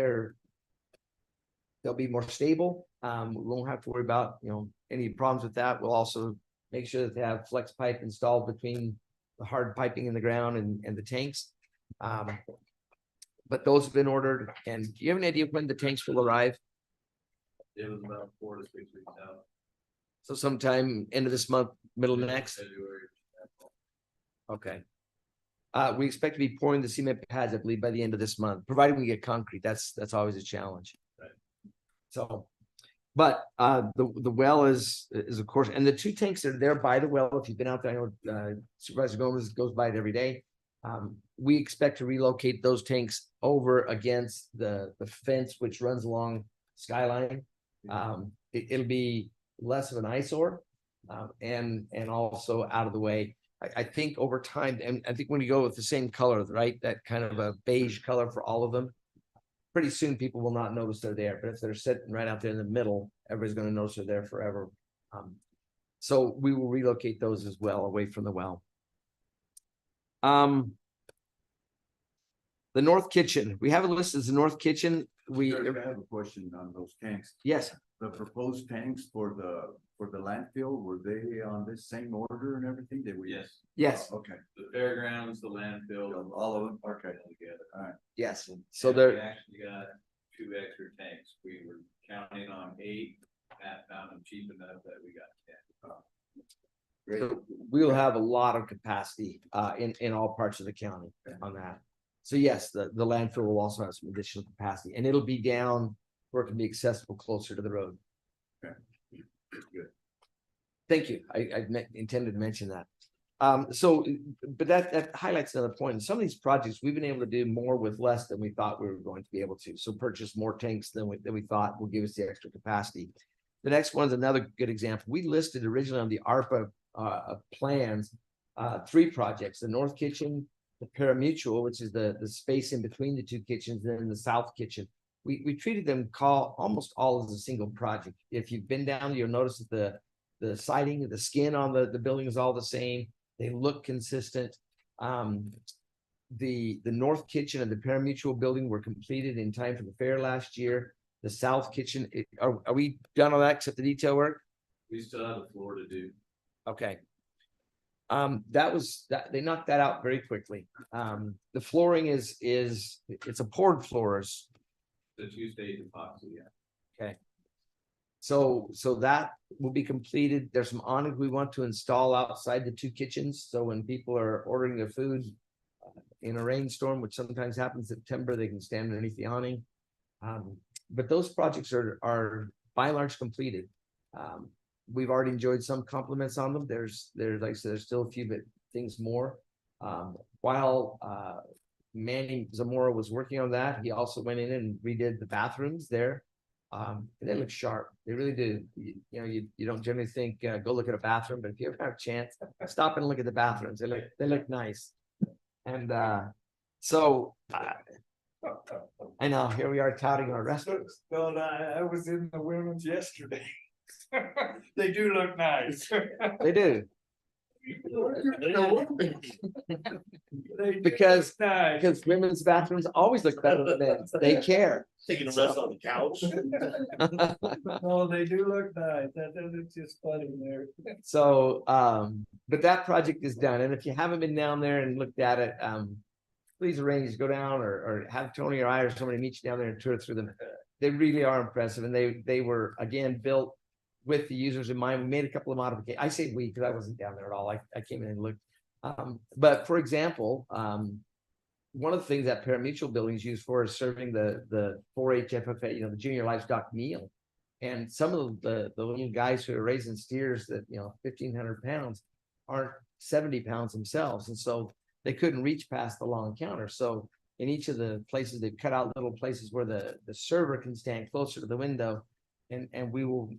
they'll be more stable. We won't have to worry about, any problems with that. We'll also make sure that they have flex pipe installed between the hard piping in the ground and the tanks. But those have been ordered. And do you have any idea when the tanks will arrive? It was about 4 to 6 weeks out. So sometime end of this month, middle of next. February. Okay. We expect to be pouring the cement pads, I believe, by the end of this month, provided we get concrete. That's always a challenge. Right. So, but the well is of course, and the 2 tanks that are there by the well. If you've been out there, I know Supervisor Gomez goes by it every day. We expect to relocate those tanks over against the fence which runs along Skyline. It'll be less of an eyesore, and also out of the way. I think over time, and I think when you go with the same color, right, that kind of a beige color for all of them, pretty soon people will not notice they're there. But if they're sitting right out there in the middle, everybody's going to notice they're there forever. So we will relocate those as well away from the well. The North Kitchen, we have it listed as the North Kitchen. I have a question on those tanks. Yes, The proposed tanks for the landfill, were they on this same order and everything? They were? Yes, yes, Okay, the fairgrounds, the landfill, all of them, okay. all together. All right. yes. So And they're. we actually got 2 extra tanks. We were counting on 8. Pat found them cheap enough that we got 10. So we'll have a lot of capacity in all parts of the county on that. So yes, the landfill will also have some additional capacity, and it'll be down where it can be accessible closer to the road. Okay. Good. Thank you. I intended to mention that. But that highlights another point. In some of these projects, we've been able to do more with less than we thought we were going to be able to. So purchase more tanks than we thought will give us the extra capacity. The next one's another good example. We listed originally on the ARPA plans 3 projects: the North Kitchen, the Paramutual, which is the space in between the 2 kitchens, and then the South Kitchen. We treated them almost all as a single project. If you've been down, you'll notice that the siding, the skin on the building is all the same. They look consistent. The North Kitchen and the Paramutual building were completed in time for the fair last year. The South Kitchen, are we done on that except the detail work? We still have the floor to do. Okay. They knocked that out very quickly. The flooring it's a poured floors. The 2-stage epoxy, yeah. So that will be completed. There's some awning we want to install outside the 2 kitchens. So when people are ordering their food in a rainstorm, which sometimes happens in September, they can stand underneath the awning. But those projects are by and large completed. We've already enjoyed some compliments on them. There's like I said, there's still a few things more. While Manny Zamora was working on that, he also went in and redid the bathrooms there. They look sharp. They really do. You don't generally think go look at a bathroom, but if you ever have a chance, stop and look at the bathrooms. They look nice. And I know here we are touting our restaurants. Well, I was in the women's yesterday. They do look nice. They do. They do Because look nice. women's bathrooms always look better than men's. They care. Taking a rest on the couch. No, they do look nice. That's just funny there. So, but that project is done. And if you haven't been down there and looked at it, please arrange to go down or have Tony or I or somebody meet you down there and tour through They really are impressive, and they were, again, built with the users in mind. We made a couple of modifications. I say we, because I wasn't down there at all. I came in and looked. But for example, one of the things that parimutuel building is used for is serving the 4-H FFA, the junior livestock meal. And some of the little guys who are raising steers that, 1,500 pounds aren't 70 pounds themselves. And so they couldn't reach past the long counter. So in each of the places, they've cut out little places where the server can stand closer to the window. And we will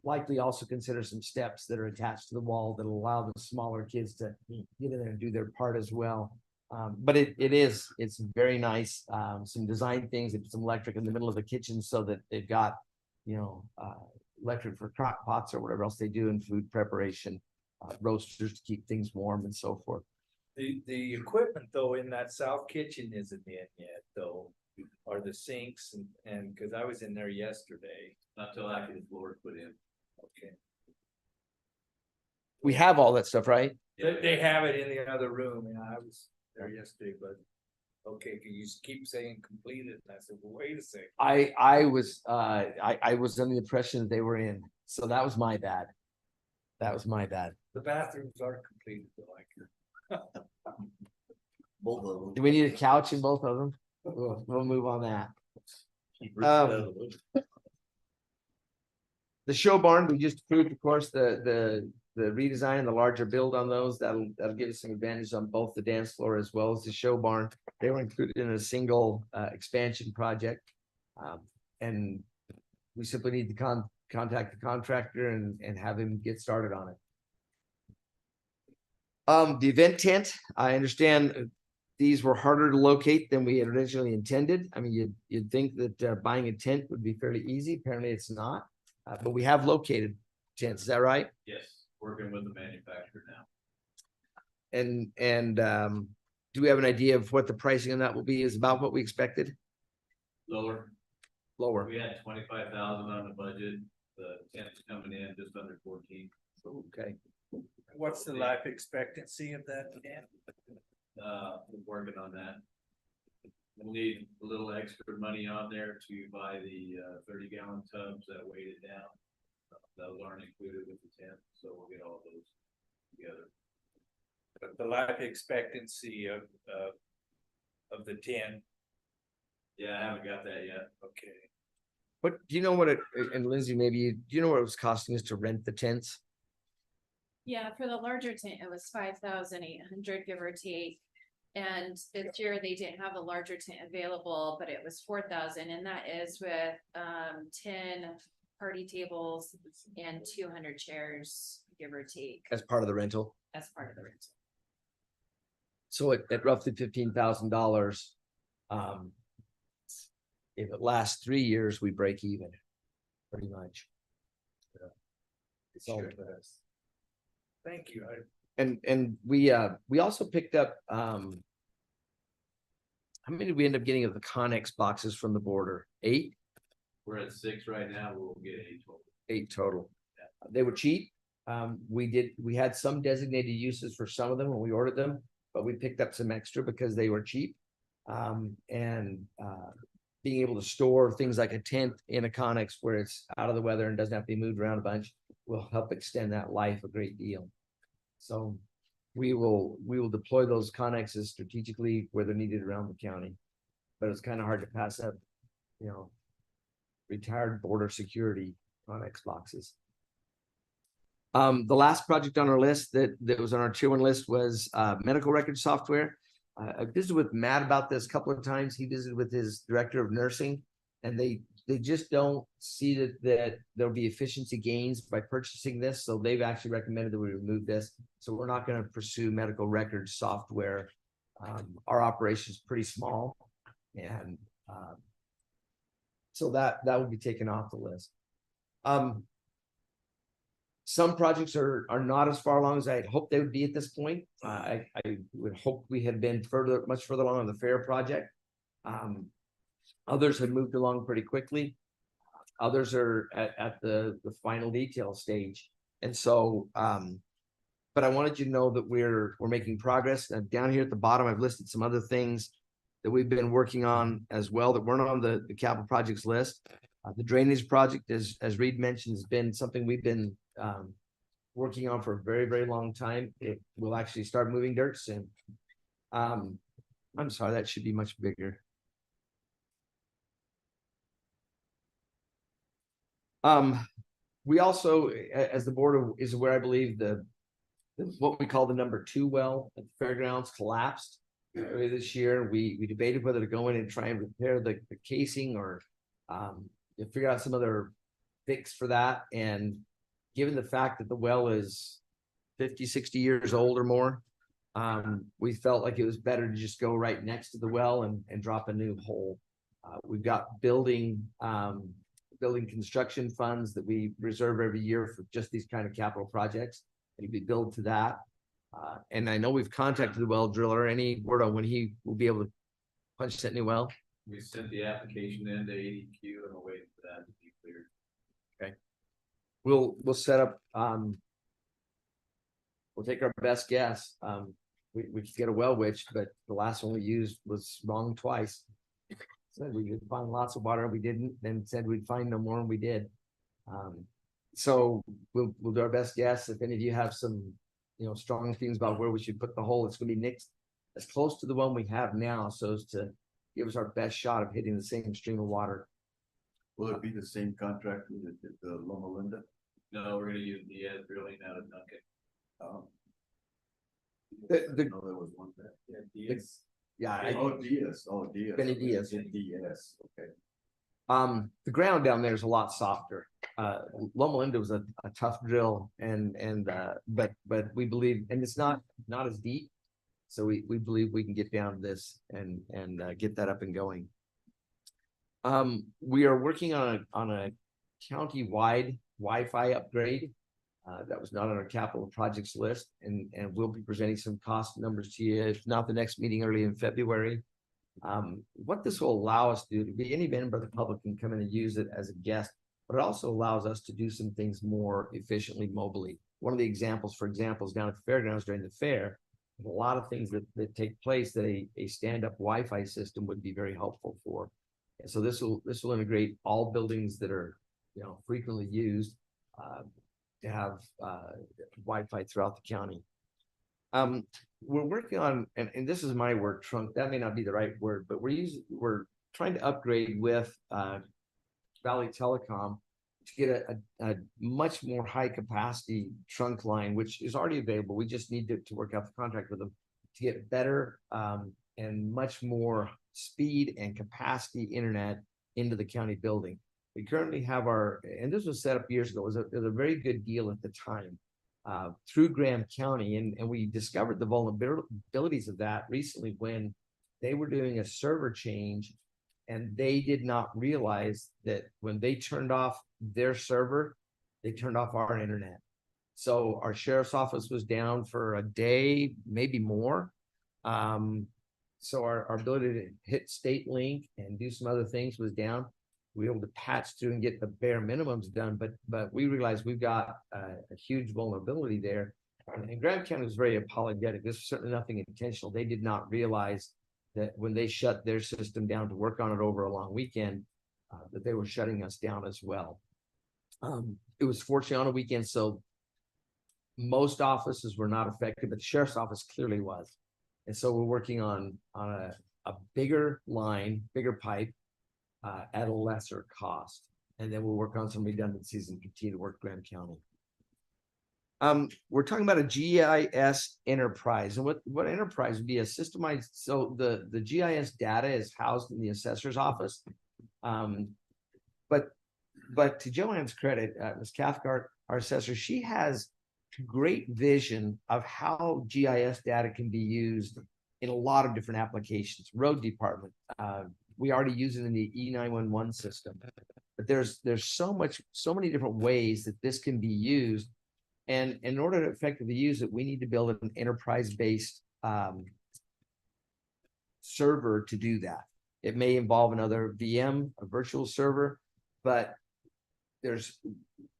likely also consider some steps that are attached to the wall that will allow the smaller kids to get in there and do their part as well. But it's very nice. Some design things, they put some electric in the middle of the kitchen so that they've got, electric for crock pots or whatever else they do in food preparation, roasters to keep things warm and so forth. The equipment though in that south kitchen isn't in yet though, or the sinks and because I was in there yesterday. Not till after the floor put in. Okay. We have all that stuff, right? They have it in the other room, and I was there yesterday, but okay, can you keep saying completed? And I said, well, wait a second. I was under the impression that they were in, so that was my bad. The bathrooms are completed though, I can. Both of them. Do we need a couch in both of them? We'll move on that. The show barn, we just approved, of course, the redesign and the larger build on those. That'll give us some advantage on both the dance floor as well as the show barn. They were included in a single expansion project. And we simply need to contact the contractor and have him get started on it. The event tent, I understand these were harder to locate than we had originally intended. I mean, you'd think that buying a tent would be fairly easy. Apparently it's not, but we have located tents. Is that right? Yes, working with the manufacturer now. And do we have an idea of what the pricing on that will be? Is about what we expected? Lower. Lower. We had 25,000 on the budget. The tent's coming in just under 14. Okay. What's the life expectancy of that tent? We're working on that. We'll need a little extra money on there to buy the 30-gallon tubs that weight it down. Those aren't included with the tent, so we'll get all those together. But the life expectancy of the tent. Yeah, I haven't got that yet. Okay. But do you know what and Lindsay, maybe, do you know what it was costing us to rent the tents? Yeah, for the larger tent, it was 5,800, give or take. And this year they didn't have a larger tent available, but it was 4,000, and that is with 10 party tables and 200 chairs, give or take, As part of the rental? as part of the rental. So at roughly $15,000, if it lasts 3 years, we break even, pretty much. It's all it does. Thank you. And we also picked up, how many did we end up getting of the Connex boxes from the border? 8? We're at 6 right now. We'll get 8 total. 8 total. They were cheap. We had some designated uses for some of them when we ordered them, but we picked up some extra because they were cheap. Being able to store things like a tent in a Connex where it's out of the weather and doesn't have to be moved around a bunch will help extend that life a great deal. So we will deploy those Connexes strategically where they're needed around the county. But it's kind of hard to pass up, retired border security Connex boxes. The last project on our list that was on our tier 1 list was medical record software. I visited with Matt about this a couple of times. He visited with his director of nursing, and they just don't see that there'll be efficiency gains by purchasing this. So they've actually recommended that we remove this. So we're not going to pursue medical record software. Our operation is pretty small, and so that will be taken off the list. Some projects are not as far along as I hoped they would be at this point. I would hope we had been much further along on the fair project. Others have moved along pretty quickly. Others are at the final detail stage. And so, but I wanted you to know that we're making progress. And down here at the bottom, I've listed some other things that we've been working on as well that weren't on the capital projects list. The drainage project, as Reed mentioned, has been something we've been working on for a very, very long time. It will actually start moving dirt soon. I'm sorry, that should be much bigger. We also, as the board is aware, I believe what we call the number 2 well at the fairgrounds collapsed earlier this year. We debated whether to go in and try and repair the casing or figure out some other fix for that. And given the fact that the well is 50, 60 years old or more, we felt like it was better to just go right next to the well and drop a new hole. We've got building construction funds that we reserve every year for just these kind of capital projects. And we build to that. And I know we've contacted the well driller. Any word on when he will be able to punch that new well? We sent the application in to ADQ and we're waiting for that to be cleared. Okay. We'll set up, we'll take our best guess. We could get a well witch, but the last one we used was wrong twice. Said we could find lots of water, we didn't, then said we'd find no more, and we did. So we'll do our best guess. If any of you have some, strong feelings about where we should put the hole, it's gonna be next as close to the one we have now, so as to give us our best shot of hitting the same stream of water. Will it be the same contractor that did the Loma Linda? No, we're gonna use the drilling out of Duncan. No, there was one there. Yeah, Diaz. Benny Diaz. Diaz, okay. The ground down there is a lot softer. Loma Linda was a tough drill, but we believe, and it's not as deep, so we believe we can get down to this and get that up and going. We are working on a county-wide Wi-Fi upgrade. That was not on our capital projects list, and we'll be presenting some cost numbers to you, if not the next meeting, early in February. What this will allow us to do, to be any member of the public can come in and use it as a guest, but it also allows us to do some things more efficiently mobily. One of the examples, for example, is down at the fairgrounds during the fair. There's a lot of things that take place that a stand-up Wi-Fi system would be very helpful for. And so this will integrate all buildings that are frequently used to have Wi-Fi throughout the county. We're working on, and this is my word trunk, that may not be the right word, but we're trying to upgrade with Valley Telecom to get a much more high capacity trunk line, which is already available. We just need to work out the contract with them to get better and much more speed and capacity internet into the county building. We currently have and this was set up years ago, it was a very good deal at the time through Graham County. And we discovered the vulnerabilities of that recently when they were doing a server change, and they did not realize that when they turned off their server, they turned off our internet. So our sheriff's office was down for a day, maybe more. So our ability to hit state link and do some other things was down. We were able to patch through and get the bare minimums done, but we realized we've got a huge vulnerability there. And Graham County was very apologetic. This was certainly nothing intentional. They did not realize that when they shut their system down to work on it over a long weekend, that they were shutting us down as well. It was fortunately on a weekend, so most offices were not affected, but the sheriff's office clearly was. And so we're working on a bigger line, bigger pipe, at a lesser cost. And then we'll work on some redundancies and continue to work Graham County. We're talking about a GIS enterprise, and what enterprise would be a systemized. So the GIS data is housed in the assessor's office. But to Joanne's credit, Ms. Cathcart, our assessor, she has great vision of how GIS data can be used in a lot of different applications. Road department, we already use it in the E911 system, but there's so many different ways that this can be used. And in order to effectively use it, we need to build an enterprise-based server to do that. It may involve another VM, a virtual server, but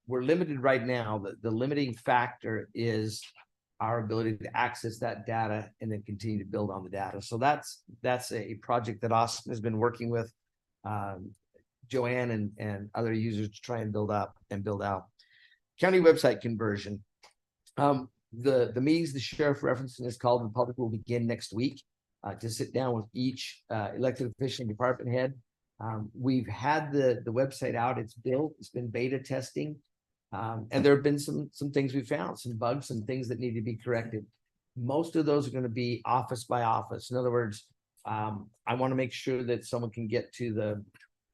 we're limited right now. The limiting factor is our ability to access that data and then continue to build on the data. So that's a project that Austin has been working with Joanne and other users to try and build up and build out. County website conversion. The meetings the sheriff referenced in this call to the public will begin next week to sit down with each elected official and department head. We've had the website out, it's built, it's been beta testing. And there have been some things we found, some bugs, some things that need to be corrected. Most of those are going to be office by office. In other words, I want to make sure that someone can get to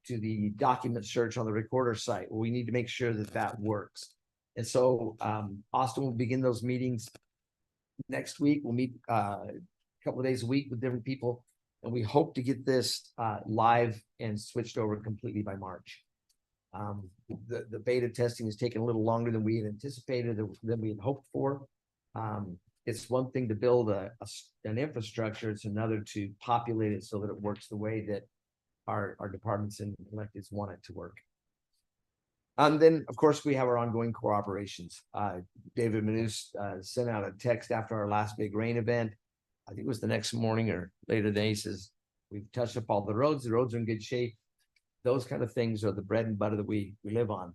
the document search on the recorder site. We need to make sure that that works. And so Austin will begin those meetings next week. We'll meet a couple of days a week with different people, and we hope to get this live and switched over completely by March. The beta testing has taken a little longer than we had anticipated, than we had hoped for. It's one thing to build an infrastructure, it's another to populate it so that it works the way that our departments and electeds want it to work. And then, of course, we have our ongoing core operations. David Manus sent out a text after our last big rain event. I think it was the next morning or later today. He says, we've touched up all the roads are in good shape. Those kind of things are the bread and butter that we live on.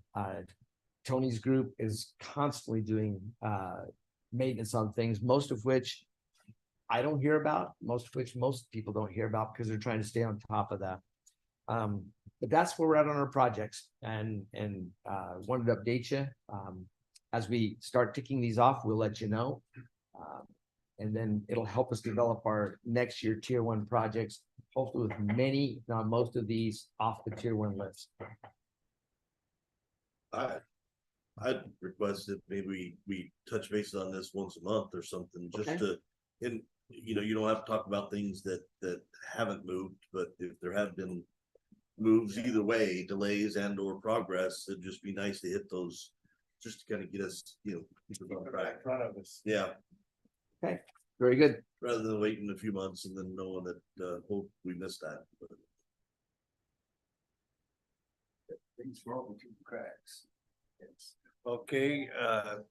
Tony's group is constantly doing maintenance on things, most of which I don't hear about, most of which most people don't hear about because they're trying to stay on top of that. But that's where we're at on our projects, and wanted to update you. As we start ticking these off, we'll let you know. And then it'll help us develop our next year tier 1 projects, hopefully with many, if not most of these off the tier 1 list. I'd request that maybe we touch base on this once a month or something, just Okay. to, and you don't have to talk about things that haven't moved, but if there have been moves either way, delays and or progress, it'd just be nice to hit those, just to kind of get us, keep us on track. In front of us. Yeah, Very good. rather than waiting a few months and then knowing that, hope we missed that. But Things fall between the cracks. Yes. Okay,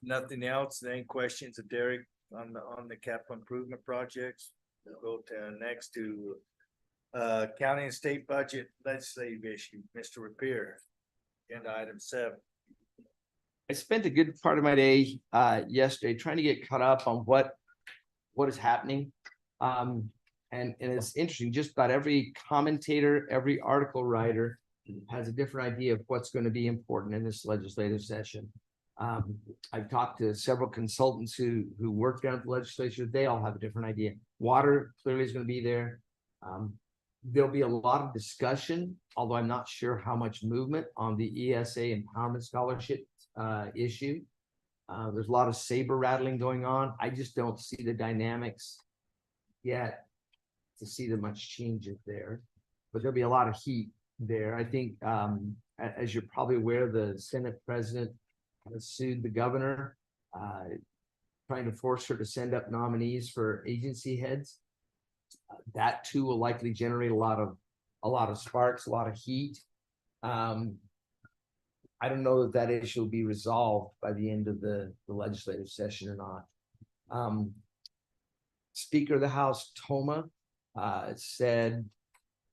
nothing else. Any questions of Derek on the capital improvement projects? We'll go to next to county and state budget legislative issue, Mr. Repair. Agenda item 7. I spent a good part of my day yesterday trying to get caught up on what is happening. And it's interesting, just about every commentator, every article writer has a different idea of what's going to be important in this legislative session. I've talked to several consultants who work down at the legislature. They all have a different idea. Water clearly is going to be there. There'll be a lot of discussion, although I'm not sure how much movement on the ESA empowerment scholarship issue. There's a lot of saber rattling going on. I just don't see the dynamics yet to see that much changes there, but there'll be a lot of heat there. I think, as you're probably aware, the Senate president has sued the governor, trying to force her to send up nominees for agency heads. That too will likely generate a lot of sparks, a lot of heat. I don't know that issue will be resolved by the end of the legislative session or not. Speaker of the House, Toma, said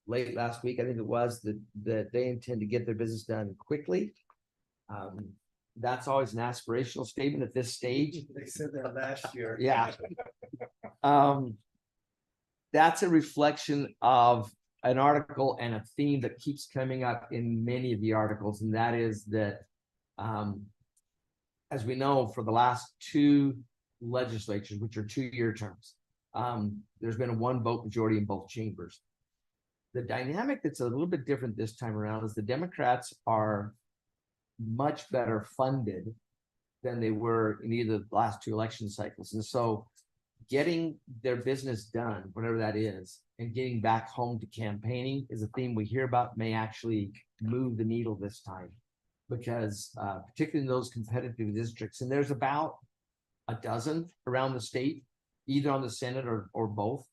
late last week, I think it was, that they intend to get their business done quickly. That's always an aspirational statement at this stage. They said that last year. Yeah. That's a reflection of an article and a theme that keeps coming up in many of the articles, and that is that, as we know, for the last 2 legislatures, which are 2-year terms, there's been a 1-vote majority in both chambers. The dynamic that's a little bit different this time around is the Democrats are much better funded than they were in either of the last 2 election cycles. And so getting their business done, whatever that is, and getting back home to campaigning is a theme we hear about, may actually move the needle this time. Because particularly in those competitive districts, and there's about a dozen around the state, either on the Senate or both,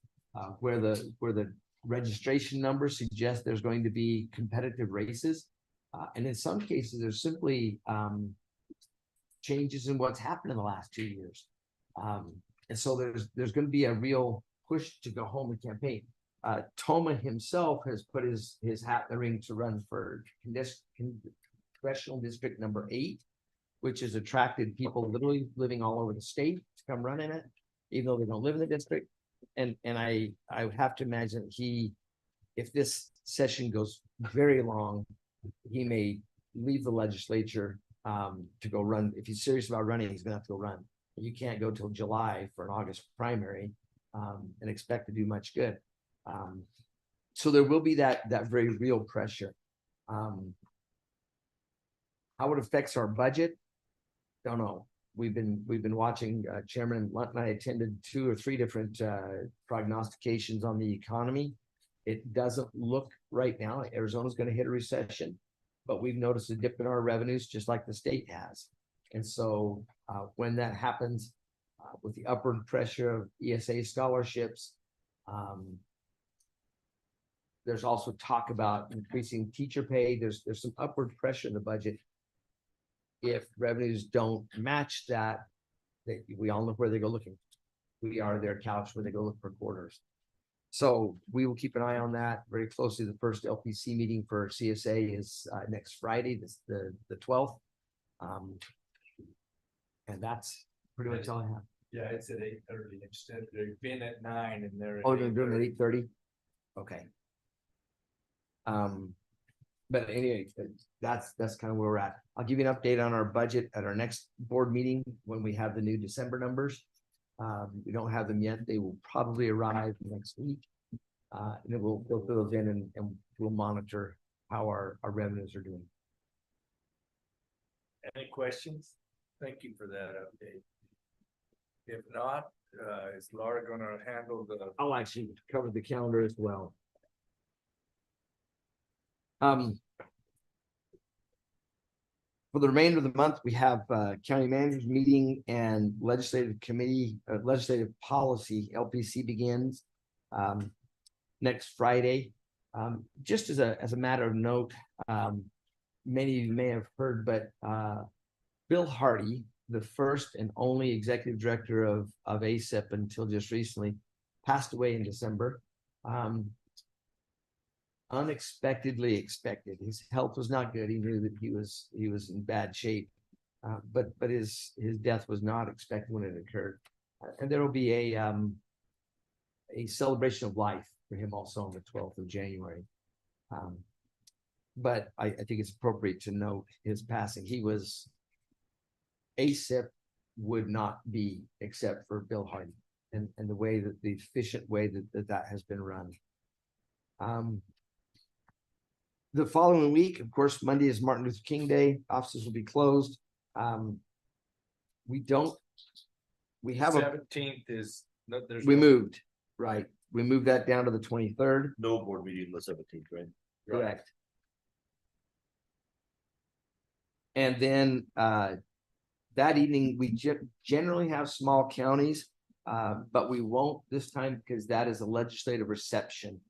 where the registration numbers suggest there's going to be competitive races. And in some cases, there's simply changes in what's happened in the last 2 years. And so there's gonna be a real push to go home and campaign. Toma himself has put his hat in the ring to run for congressional district number 8, which has attracted people literally living all over the state to come run in it, even though they don't live in the district. And I would have to imagine that if this session goes very long, he may leave the legislature to go run. If he's serious about running, he's gonna have to go run. You can't go till July for an August primary and expect to do much good. So there will be that very real pressure. How it affects our budget, don't know. We've been watching. Chairman Lunt and I attended 2 or 3 different prognostications on the economy. It doesn't look right now Arizona's going to hit a recession, but we've noticed a dip in our revenues just like the state has. And so when that happens, with the upward pressure of ESA scholarships, there's also talk about increasing teacher pay. There's some upward pressure in the budget. If revenues don't match that, we all know where they go looking. We are their couch where they go look for quarters. So we will keep an eye on that very closely. The first LPC meeting for CSA is next Friday, the 12th. And that's pretty much all I have. Yeah, it's at 8:30 instead. They've been at 9 and they're. Oh, they're doing it at 8:30? Okay. But anyway, that's kind of where we're at. I'll give you an update on our budget at our next board meeting when we have the new December numbers. We don't have them yet. They will probably arrive next week. And then we'll fill those in and we'll monitor how our revenues are doing. Any questions? Thank you for that update. If not, is Laura gonna handle the? I'll actually cover the calendar as well. For the remainder of the month, we have county managers meeting and legislative committee, legislative policy, LPC begins next Friday. Just as a matter of note, many of you may have heard, but Bill Hardy, the first and only executive director of ASIP until just recently, passed away in December. Unexpectedly expected. His health was not good. He knew that he was in bad shape, but his death was not expected when it occurred. And there will be a celebration of life for him also on the 12th of January. But I think it's appropriate to note his passing. He was ASIP would not be except for Bill Hardy and the way that the efficient way that has been run. The following week, of course, Monday is Martin Luther King Day. Offices will be closed. We have 17th is. We moved, right? We moved that down to the 23rd. No board meeting on the 17th, right? Correct. And then that evening, we generally have small counties, but we won't this time because that is a legislative reception.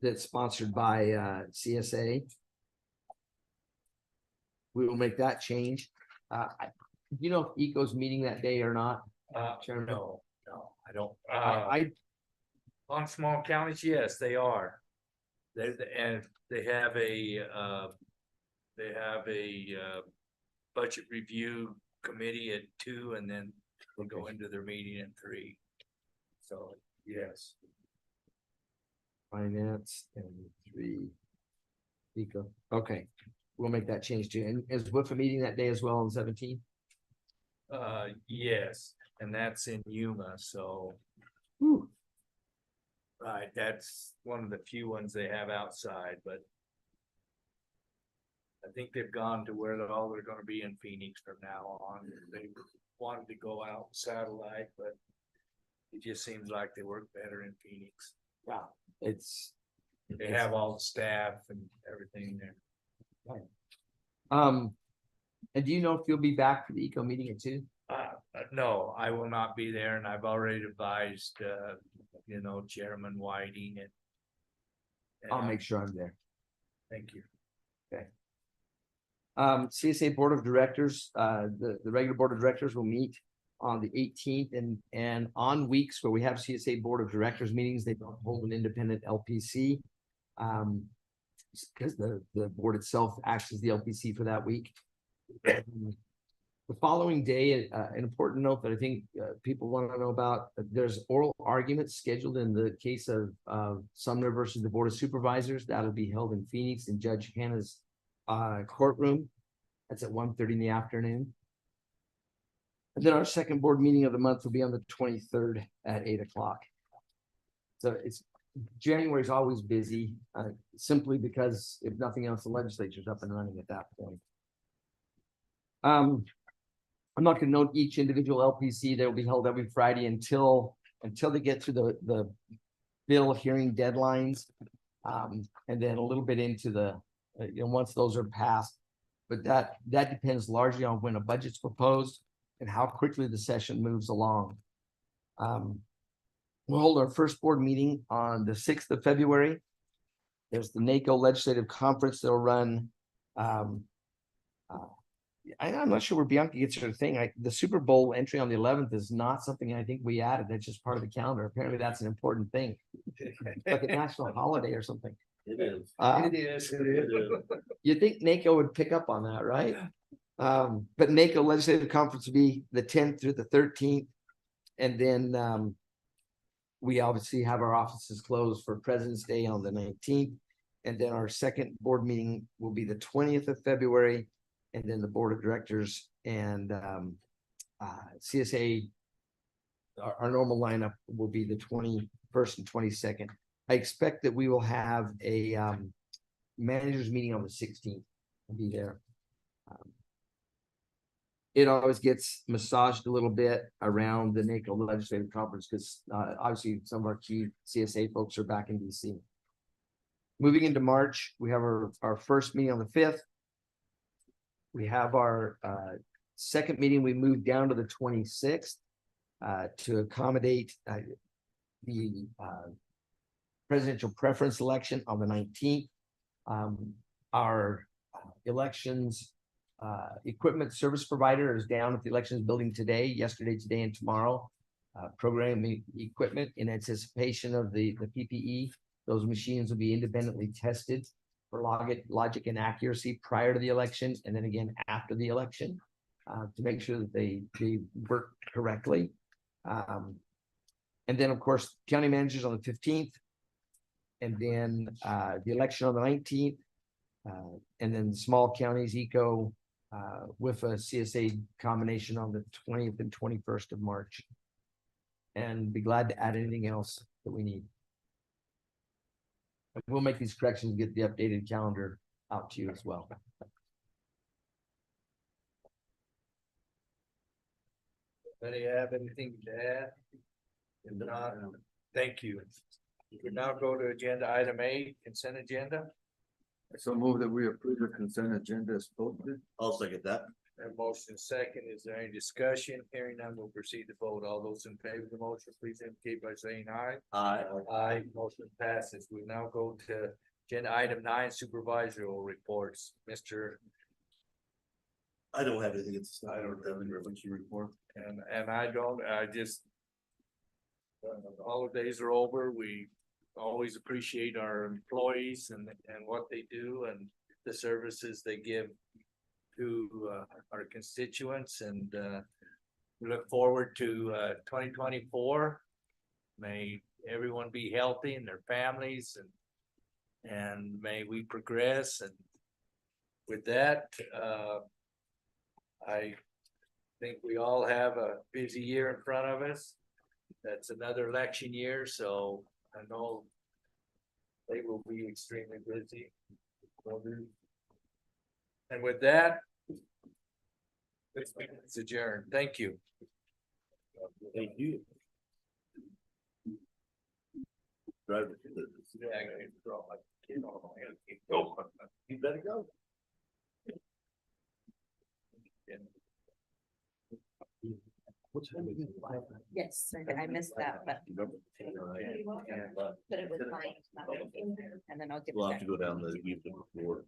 That's sponsored by CSA. We will make that change. You know if ECO's meeting that day or not? No, I don't. On small counties, yes, they are. And they have a budget review committee at 2, and then we'll go into their meeting at 3. So, yes. Finance and 3 ECO. Okay, we'll make that change too. And is WIFA meeting that day as well on 17? Yes, and that's in Yuma, so. Whew. Right, that's one of the few ones they have outside, but. I think they've gone to where they're gonna be in Phoenix from now on. They wanted to go out satellite, but it just seems like they work better in Phoenix. Wow, They have all the staff and everything there. And do you know if you'll be back for the ECO meeting at 2? No, I will not be there, and I've already advised, Chairman Whiting and. I'll make sure I'm there. Thank you. Okay. CSA Board of Directors, the regular Board of Directors will meet on the eighteenth and on weeks where we have CSA Board of Directors meetings, they don't hold an independent LPC. Because the board itself acts as the LPC for that week. The following day, an important note that I think people want to know about, there's oral arguments scheduled in the case of Sumner versus the Board of Supervisors. That'll be held in Phoenix in Judge Hannah's courtroom. That's at 1:30 in the afternoon. And then our second board meeting of the month will be on the 23rd at 8 o'clock. So January is always busy, simply because if nothing else, the legislature's up and running at that point. I'm not gonna note each individual LPC that will be held every Friday until they get through the bill hearing deadlines. And then a little bit into once those are passed. But that depends largely on when a budget's proposed and how quickly the session moves along. We'll hold our first board meeting on the 6th of February. There's the NACO Legislative Conference that'll run. I'm not sure where Bianca gets her thing. The Super Bowl entry on the 11th is not something I think we added. That's just part of the calendar. Apparently that's an important thing. Like a national holiday or something. It is. It is. You'd think NACO would pick up on that, right? But NACO Legislative Conference will be the 10th through the 13th. And then we obviously have our offices closed for President's Day on the 19th. And then our second board meeting will be the 20th of February. And then the Board of Directors and CSA, our normal lineup will be the 21st and 22nd. I expect that we will have a managers meeting on the 16th. I'll be there. It always gets massaged a little bit around the NACO Legislative Conference because obviously some of our key CSA folks are back in DC. Moving into March, we have our first meeting on the 5th. We have our second meeting. We moved down to the 26th to accommodate the presidential preference election on the 19th. Our elections equipment service provider is down at the elections building yesterday, today, and tomorrow. Programming equipment in anticipation of the PPE. Those machines will be independently tested for logic and accuracy prior to the election, and then again after the election to make sure that they work correctly. And then, of course, county managers on the 15th, and then the election on the 19th, and then small counties, ECO, with a CSA combination on the 20th and 21st of March. And be glad to add anything else that we need. We'll make these corrections and get the updated calendar out to you as well. Anybody have anything to add? If not, thank you. We now go to agenda item 8, consent agenda. So move that we approve the consent agenda as posted. I'll second that. And motion second, is there any discussion? Hearing none, we'll proceed to vote. All those in favor of the motion, please indicate by saying aye. Aye. Aye, motion passes. We now go to agenda item 9, supervisory reports. Mr. I don't have anything. I don't have any reference to report. And I just the holidays are over. We always appreciate our employees and what they do and the services they give to our constituents, and we look forward to 2024. May everyone be healthy and their families, and may we progress. And with that, I think we all have a busy year in front of us. That's another election year, so I know they will be extremely busy. And with that, this meeting is adjourned. Thank you. Thank you. Drive it. You better go. What time is it? Yes, I missed that, but it was fine. And then I'll get. We'll have to go down the evening before.